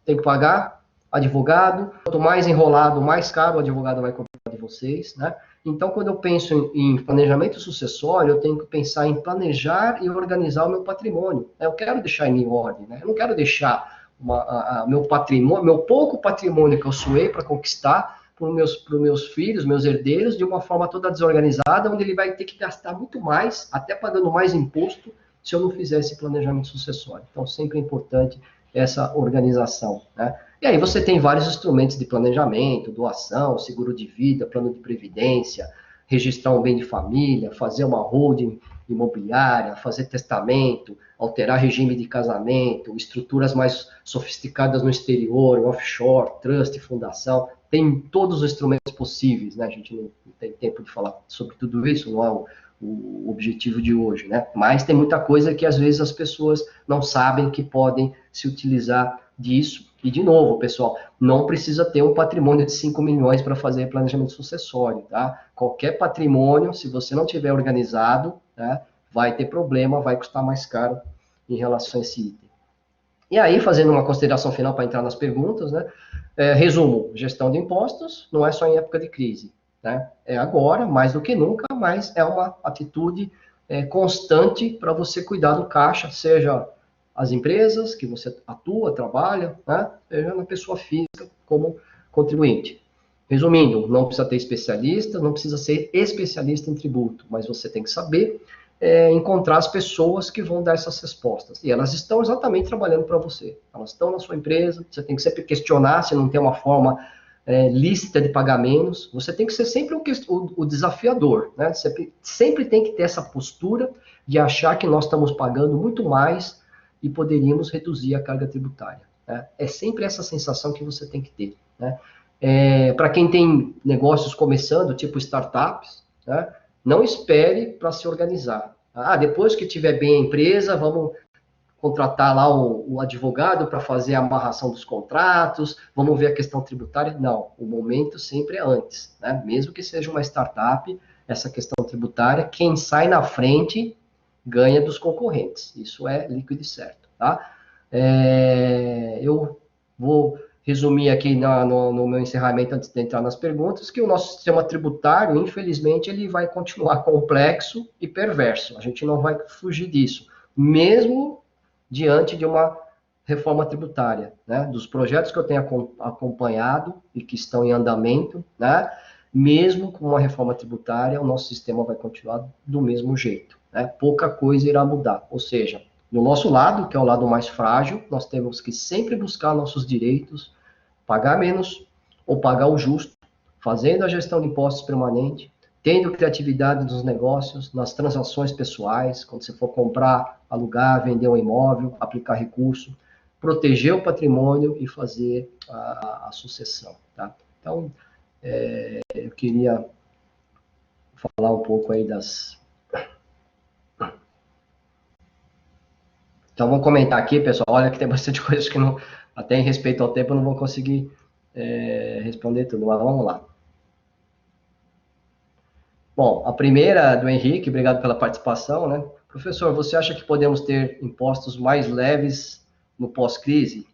A: tem que pagar advogado, quanto mais enrolado, mais caro o advogado vai cobrar de vocês, né? Então, quando eu penso em planejamento sucessório, eu tenho que pensar em planejar e organizar o meu patrimônio. Eu quero deixar em ordem, né? Eu não quero deixar meu patrimônio, meu pouco patrimônio que eu suei para conquistar para os meus filhos, meus herdeiros, de uma forma toda desorganizada, onde ele vai ter que gastar muito mais, até pagando mais imposto, se eu não fizer esse planejamento sucessório. Então, sempre é importante essa organização, né? E aí você tem vários instrumentos de planejamento, doação, seguro de vida, plano de previdência, registrar um bem de família, fazer uma holding imobiliária, fazer testamento, alterar regime de casamento, estruturas mais sofisticadas no exterior, offshore, trust, fundação, tem todos os instrumentos possíveis, né? A gente não tem tempo de falar sobre tudo isso, não é o objetivo de hoje, né? Mas tem muita coisa que às vezes as pessoas não sabem que podem se utilizar disso. E, de novo, pessoal, não precisa ter um patrimônio de 5 milhões para fazer planejamento sucessório, tá? Qualquer patrimônio, se você não tiver organizado, né, vai ter problema, vai custar mais caro em relação a esse item. E aí, fazendo uma consideração final para entrar nas perguntas, né? Resumo, gestão de impostos não é só em época de crise, né? É agora, mais do que nunca, mas é uma atitude constante para você cuidar do caixa, seja as empresas que você atua, trabalha, né? Seja na pessoa física como contribuinte. Resumindo, não precisa ter especialista, não precisa ser especialista em tributo, mas você tem que saber encontrar as pessoas que vão dar essas respostas. E elas estão exatamente trabalhando para você. Elas estão na sua empresa, você tem que sempre questionar se não tem uma forma lícita de pagar menos. Você tem que ser sempre o desafiador, né? Você sempre tem que ter essa postura de achar que nós estamos pagando muito mais e poderíamos reduzir a carga tributária. Né? É sempre essa sensação que você tem que ter. Né? Para quem tem negócios começando, tipo startups, né? Não espere para se organizar. Depois que tiver bem a empresa, vamos contratar lá o advogado para fazer a amarração dos contratos, vamos ver a questão tributária. Não, o momento sempre é antes. Né? Mesmo que seja uma startup, essa questão tributária, quem sai na frente ganha dos concorrentes. Isso é líquido e certo. Tá? Eu vou resumir aqui no meu encerramento, antes de entrar nas perguntas, que o nosso sistema tributário, infelizmente, ele vai continuar complexo e perverso. A gente não vai fugir disso, mesmo diante de uma reforma tributária, né? Dos projetos que eu tenho acompanhado e que estão em andamento, né? Mesmo com uma reforma tributária, o nosso sistema vai continuar do mesmo jeito, né? Pouca coisa irá mudar. Ou seja, do nosso lado, que é o lado mais frágil, nós temos que sempre buscar nossos direitos, pagar menos ou pagar o justo, fazendo a gestão de impostos permanente, tendo criatividade nos negócios, nas transações pessoais, quando você for comprar, alugar, vender um imóvel, aplicar recurso, proteger o patrimônio e fazer a sucessão. Tá? Então, eu queria falar um pouco aí das... Então, vamos comentar aqui, pessoal. Olha que tem bastante coisa que não, até em respeito ao tempo, eu não vou conseguir responder tudo, mas vamos lá. Bom, a primeira do Henrique, obrigado pela participação, né? Professor, você acha que podemos ter impostos mais leves no pós-crise?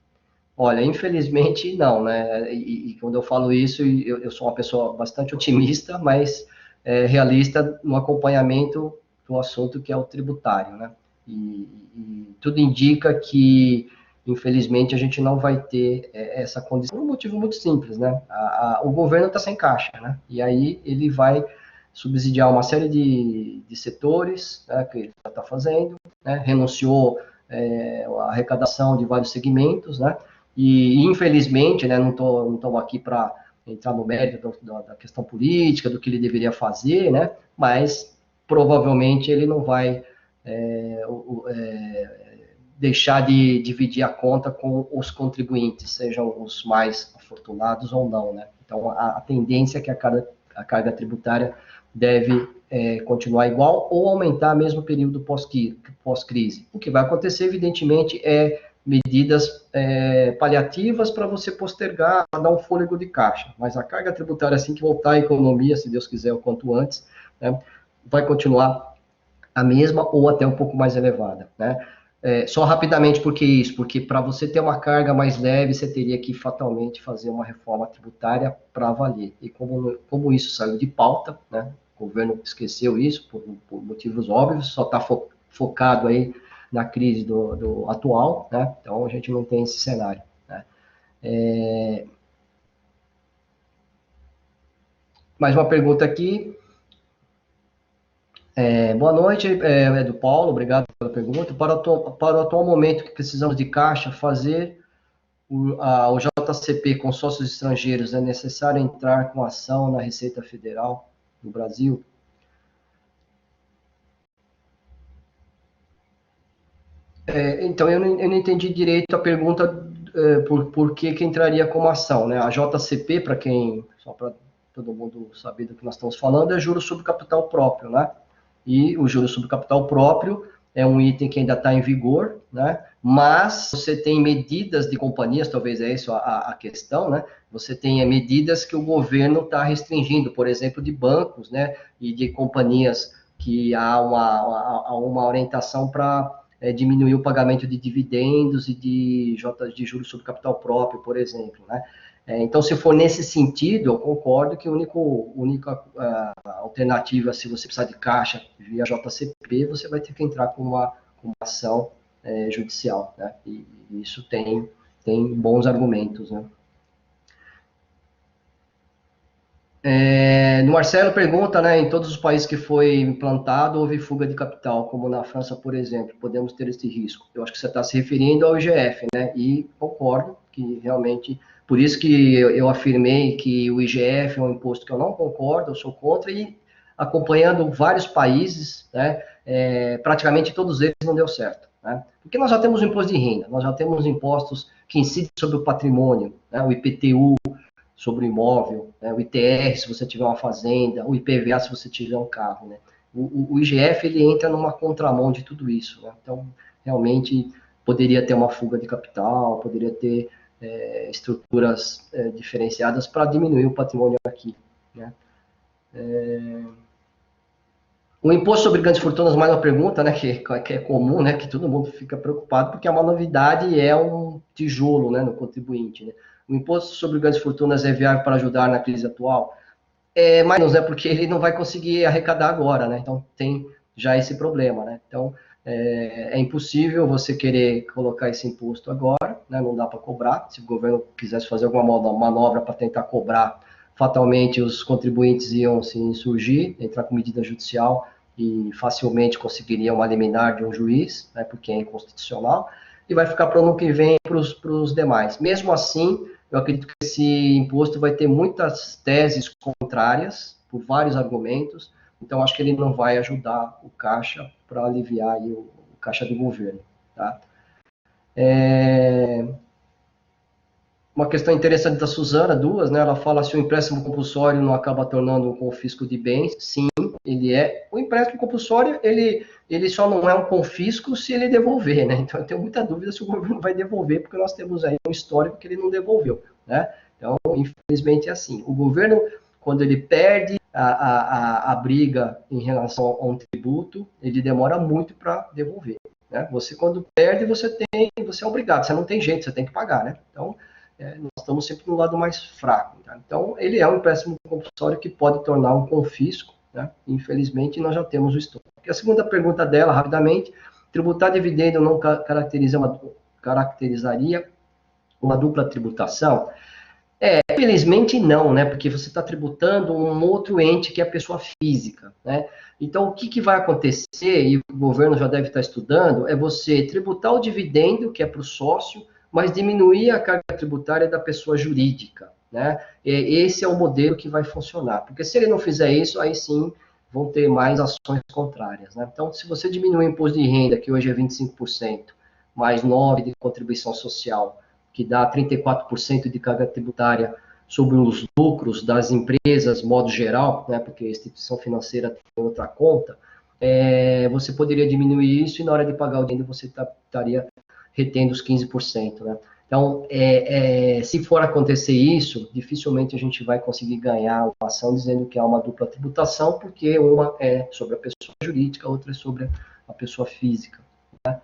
A: Olha, infelizmente não, né? E quando eu falo isso, eu sou uma pessoa bastante otimista, mas realista no acompanhamento do assunto que é o tributário, né? E tudo indica que, infelizmente, a gente não vai ter essa condição, por um motivo muito simples, né? O governo está sem caixa, né? E aí ele vai subsidiar uma série de setores, né, que ele já está fazendo, né, renunciou a arrecadação de vários segmentos, né, e infelizmente, né, não estou aqui para entrar no mérito da questão política, do que ele deveria fazer, né, mas provavelmente ele não vai deixar de dividir a conta com os contribuintes, sejam os mais afortunados ou não, né? Então, a tendência é que a carga tributária deve continuar igual ou aumentar mesmo no período pós-crise. O que vai acontecer, evidentemente, é medidas paliativas para você postergar, dar um fôlego de caixa. Mas a carga tributária, assim que voltar à economia, se Deus quiser, o quanto antes, né, vai continuar a mesma ou até um pouco mais elevada, né? Só rapidamente, por que isso? Porque para você ter uma carga mais leve, você teria que fatalmente fazer uma reforma tributária para valer. E como isso saiu de pauta, né? O governo esqueceu isso por motivos óbvios, só está focado aí na crise do atual, né? Então a gente não tem esse cenário, né? Mais uma pergunta aqui. Boa noite, é do Paulo, obrigado pela pergunta. Para o atual momento que precisamos de caixa, fazer o JCP com sócios estrangeiros, é necessário entrar com ação na Receita Federal do Brasil? Então, eu não entendi direito a pergunta por que entraria como ação, né? A JCP, só para todo mundo saber do que nós estamos falando, é juros sobre capital próprio, né? E o juros sobre capital próprio é um item que ainda está em vigor, né? Mas você tem medidas de companhias, talvez é isso a questão, né? Você tem medidas que o governo está restringindo, por exemplo, de bancos, né? E de companhias que há uma orientação para diminuir o pagamento de dividendos e de juros sobre capital próprio, por exemplo, né? Então, se for nesse sentido, eu concordo que a única alternativa, se você precisar de caixa via JCP, você vai ter que entrar com uma ação judicial, né? E isso tem bons argumentos, né? No Marcelo pergunta, né, em todos os países que foi implantado, houve fuga de capital, como na França, por exemplo, podemos ter esse risco. Eu acho que você está se referindo ao IGF, né, e concordo que realmente, por isso que eu afirmei que o IGF é um imposto que eu não concordo, eu sou contra, e acompanhando vários países, né, praticamente todos eles não deu certo, né, porque nós já temos o imposto de renda, nós já temos impostos que incidem sobre o patrimônio, né, o IPTU, sobre o imóvel, né? O ITR se você tiver uma fazenda, o IPVA se você tiver um carro, né? O IGF ele entra numa contramão de tudo isso, né? Então realmente poderia ter uma fuga de capital, poderia ter estruturas diferenciadas para diminuir o patrimônio aqui, né? O imposto sobre grandes fortunas, mais uma pergunta, né, que é comum, né, que todo mundo fica preocupado, porque é uma novidade e é um tijolo, né, no contribuinte, né. O imposto sobre grandes fortunas é viável para ajudar na crise atual? Mais, né, porque ele não vai conseguir arrecadar agora, né, então tem já esse problema, né. Então, impossível você querer colocar esse imposto agora, né, não dá para cobrar. Se o governo quisesse fazer alguma manobra para tentar cobrar, fatalmente os contribuintes iam se insurgir, entrar com medida judicial e facilmente conseguiriam uma liminar de um juiz, né, porque é inconstitucional, e vai ficar para o ano que vem para os demais. Mesmo assim, eu acredito que esse imposto vai ter muitas teses contrárias, por vários argumentos, então acho que ele não vai ajudar o caixa para aliviar aí o caixa do governo, tá? Uma questão interessante da Suzana, duas, né? Ela fala se o empréstimo compulsório não acaba tornando um confisco de bens. Sim, ele é. O empréstimo compulsório, ele só não é um confisco se ele devolver, né? Então eu tenho muita dúvida se o governo vai devolver, porque nós temos aí um histórico que ele não devolveu, né? Então, infelizmente é assim. O governo, quando ele perde a briga em relação a um tributo, ele demora muito para devolver, né? Você, quando perde, você é obrigado, você não tem jeito, você tem que pagar, né? Então, nós estamos sempre no lado mais fraco. Tá? Então, ele é um empréstimo compulsório que pode tornar um confisco, né? Infelizmente, nós já temos o histórico. A segunda pergunta dela, rapidamente, tributar dividendo não caracterizaria uma dupla tributação? Infelizmente não, né? Porque você está tributando um outro ente que é a pessoa física, né? Então, o que, que vai acontecer, e o governo já deve estar estudando, é você tributar o dividendo, que é para o sócio, mas diminuir a carga tributária da pessoa jurídica, né? Esse é o modelo que vai funcionar. Porque se ele não fizer isso, aí sim vão ter mais ações contrárias, né? Então, se você diminuir o imposto de renda, que hoje é 25%, mais 9% de contribuição social, que dá 34% de carga tributária sobre os lucros das empresas, modo geral, né, porque a instituição financeira tem outra conta, você poderia diminuir isso e na hora de pagar o dividendo você estaria retendo os 15%. Né? Então, se for acontecer isso, dificilmente a gente vai conseguir ganhar uma ação dizendo que há uma dupla tributação, porque uma é sobre a pessoa jurídica, a outra é sobre a pessoa física. Né?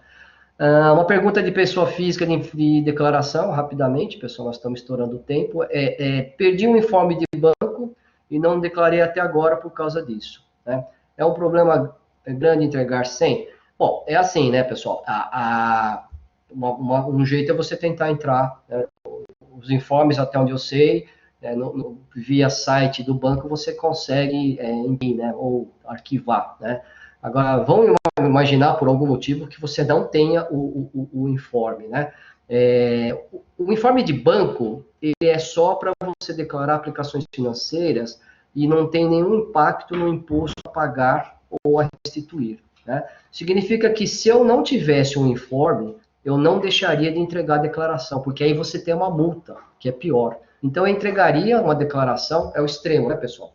A: Uma pergunta de pessoa física de declaração, rapidamente, pessoal, nós estamos estourando o tempo. Perdi um informe de banco e não declarei até agora por causa disso. Né? É um problema grande entregar sem? Bom, é assim, né, pessoal? Um jeito é você tentar entrar, né? Os informes, até onde eu sei, via site do banco, você consegue imprimir, né, ou arquivar, né? Agora, vamos imaginar, por algum motivo, que você não tenha o informe, né? O informe de banco, ele é só para você declarar aplicações financeiras e não tem nenhum impacto no imposto a pagar ou a restituir, né? Significa que se eu não tivesse um informe, eu não deixaria de entregar a declaração, porque aí você tem uma multa, que é pior. Então, eu entregaria uma declaração, é o extremo, né, pessoal?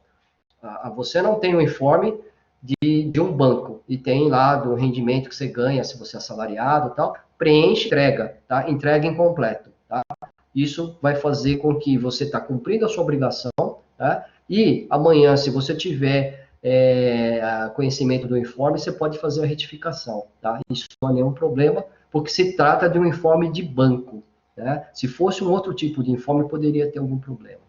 A: Você não tem um informe de um banco e tem lá do rendimento que você ganha, se você é assalariado e tal, preenche, entrega, tá? Entrega incompleto, tá? Isso vai fazer com que você está cumprindo a sua obrigação, tá? E amanhã, se você tiver conhecimento do informe, você pode fazer a retificação, tá? Isso não é nenhum problema, porque se trata de um informe de banco, né? Se fosse um outro tipo de informe, poderia ter algum problema.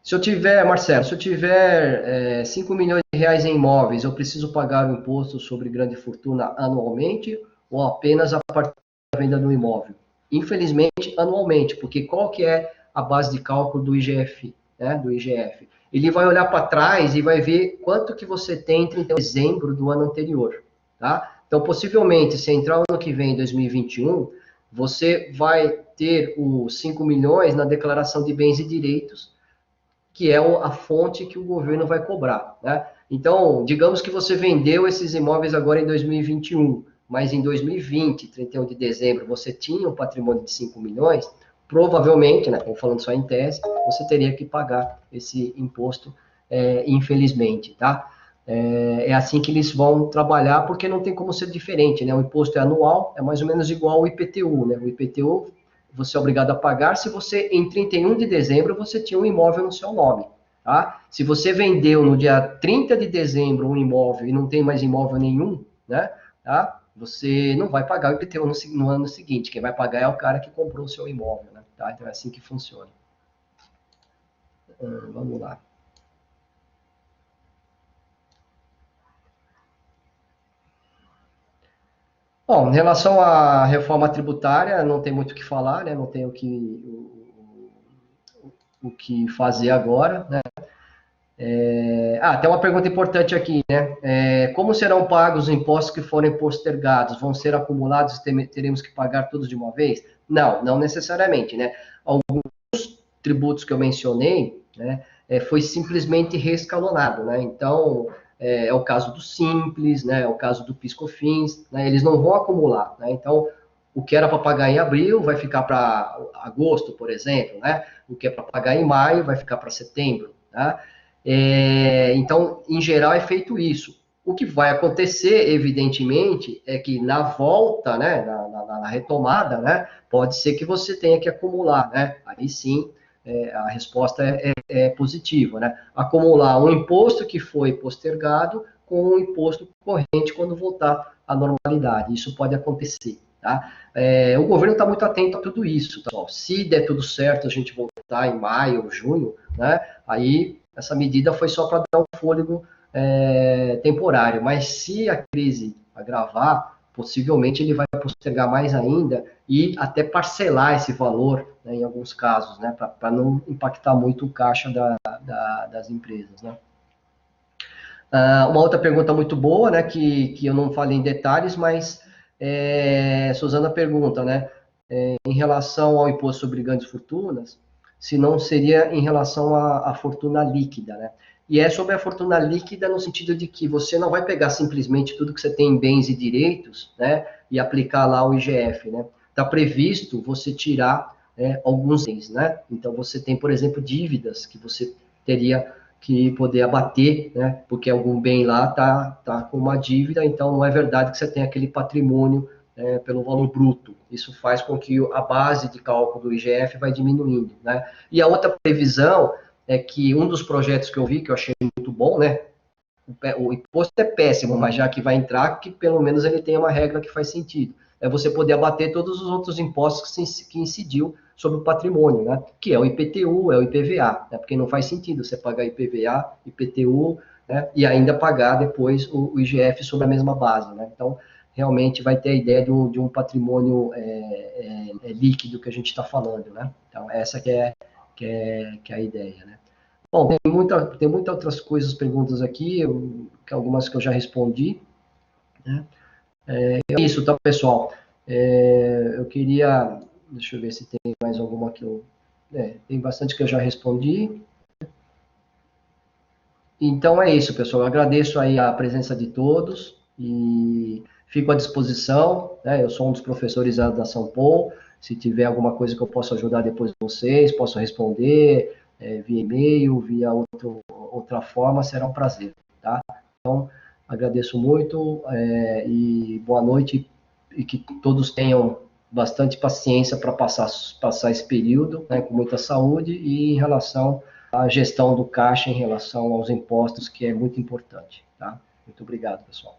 A: Se eu tiver, Marcelo, se eu tiver 5 milhões de reais em imóveis, eu preciso pagar o imposto sobre grande fortuna anualmente ou apenas a partir da venda do imóvel? Infelizmente, anualmente, porque qual que é a base de cálculo do IGF, né, do IGF? Ele vai olhar para trás e vai ver quanto que você tem entre dezembro do ano anterior, tá? Então, possivelmente, se entrar o ano que vem, 2021, você vai ter os 5 milhões na declaração de bens e direitos, que é a fonte que o governo vai cobrar, né? Então, digamos que você vendeu esses imóveis agora em 2021, mas em 2020, 31 de dezembro, você tinha um patrimônio de 5 milhões, provavelmente, né, estou falando só em tese, você teria que pagar esse imposto, infelizmente, tá? É assim que eles vão trabalhar, porque não tem como ser diferente, né? O imposto é anual, é mais ou menos igual ao IPTU, né? O IPTU você é obrigado a pagar se você, em 31 de dezembro, você tinha um imóvel no seu nome, tá? Se você vendeu no dia 30 de dezembro um imóvel e não tem mais imóvel nenhum, né, tá? Você não vai pagar o IPTU no ano seguinte. Quem vai pagar é o cara que comprou o seu imóvel, né? Tá? Então é assim que funciona. Vamos lá. Bom, em relação à reforma tributária, não tem muito o que falar, né? Não tem o que fazer agora, né? Tem uma pergunta importante aqui, né? Como serão pagos os impostos que forem postergados? Vão ser acumulados e teremos que pagar todos de uma vez? Não, não necessariamente, né? Alguns tributos que eu mencionei, né, foi simplesmente reescalonado, né? Então, é o caso do Simples, né? É o caso do PiscoFins, né? Eles não vão acumular, né? Então, o que era para pagar em abril vai ficar para agosto, por exemplo, né? O que é para pagar em maio vai ficar para setembro, tá? Então, em geral, é feito isso. O que vai acontecer, evidentemente, é que na volta, né, na retomada, né, pode ser que você tenha que acumular, né? Aí sim, a resposta é positiva, né? Acumular um imposto que foi postergado com um imposto corrente quando voltar à normalidade. Isso pode acontecer, tá? O governo está muito atento a tudo isso, pessoal. Se der tudo certo, a gente voltar em maio ou junho, né? Aí essa medida foi só para dar um fôlego temporário, mas se a crise agravar, possivelmente ele vai postergar mais ainda e até parcelar esse valor, né, em alguns casos, né, para não impactar muito o caixa das empresas, né. Uma outra pergunta muito boa, né, que eu não falei em detalhes, mas Suzana pergunta, né, em relação ao imposto sobre grandes fortunas, se não seria em relação à fortuna líquida, né? E é sobre a fortuna líquida no sentido de que você não vai pegar simplesmente tudo que você tem em bens e direitos, né, e aplicar lá o IGF, né? Está previsto você tirar alguns bens, né? Então você tem, por exemplo, dívidas que você teria que poder abater, né? Porque algum bem lá tá com uma dívida, então não é verdade que você tem aquele patrimônio pelo valor bruto. Isso faz com que a base de cálculo do IGF vai diminuindo, né? E a outra previsão é que um dos projetos que eu vi, que eu achei muito bom, né? O imposto é péssimo, mas já que vai entrar, que pelo menos ele tem uma regra que faz sentido. É você poder abater todos os outros impostos que incidiu sobre o patrimônio, né? Que é o IPTU, é o IPVA, né? Porque não faz sentido você pagar IPVA, IPTU, né? E ainda pagar depois o IGF sobre a mesma base, né? Então, realmente vai ter a ideia de um patrimônio líquido que a gente está falando, né? Então, essa que é a ideia, né? Bom, tem muitas outras coisas, perguntas aqui, algumas que eu já respondi, né? É isso, tá, pessoal? Eu queria, deixa eu ver se tem mais alguma que eu... tem bastante que eu já respondi. Então é isso, pessoal. Eu agradeço aí a presença de todos e fico à disposição, né? Eu sou um dos professores da São Paulo. Se tiver alguma coisa que eu possa ajudar depois de vocês, posso responder via e-mail, via outra forma, será um prazer, tá? Então, agradeço muito e boa noite e que todos tenham bastante paciência para passar esse período, né, com muita saúde e em relação à gestão do caixa em relação aos impostos, que é muito importante, tá? Muito obrigado, pessoal.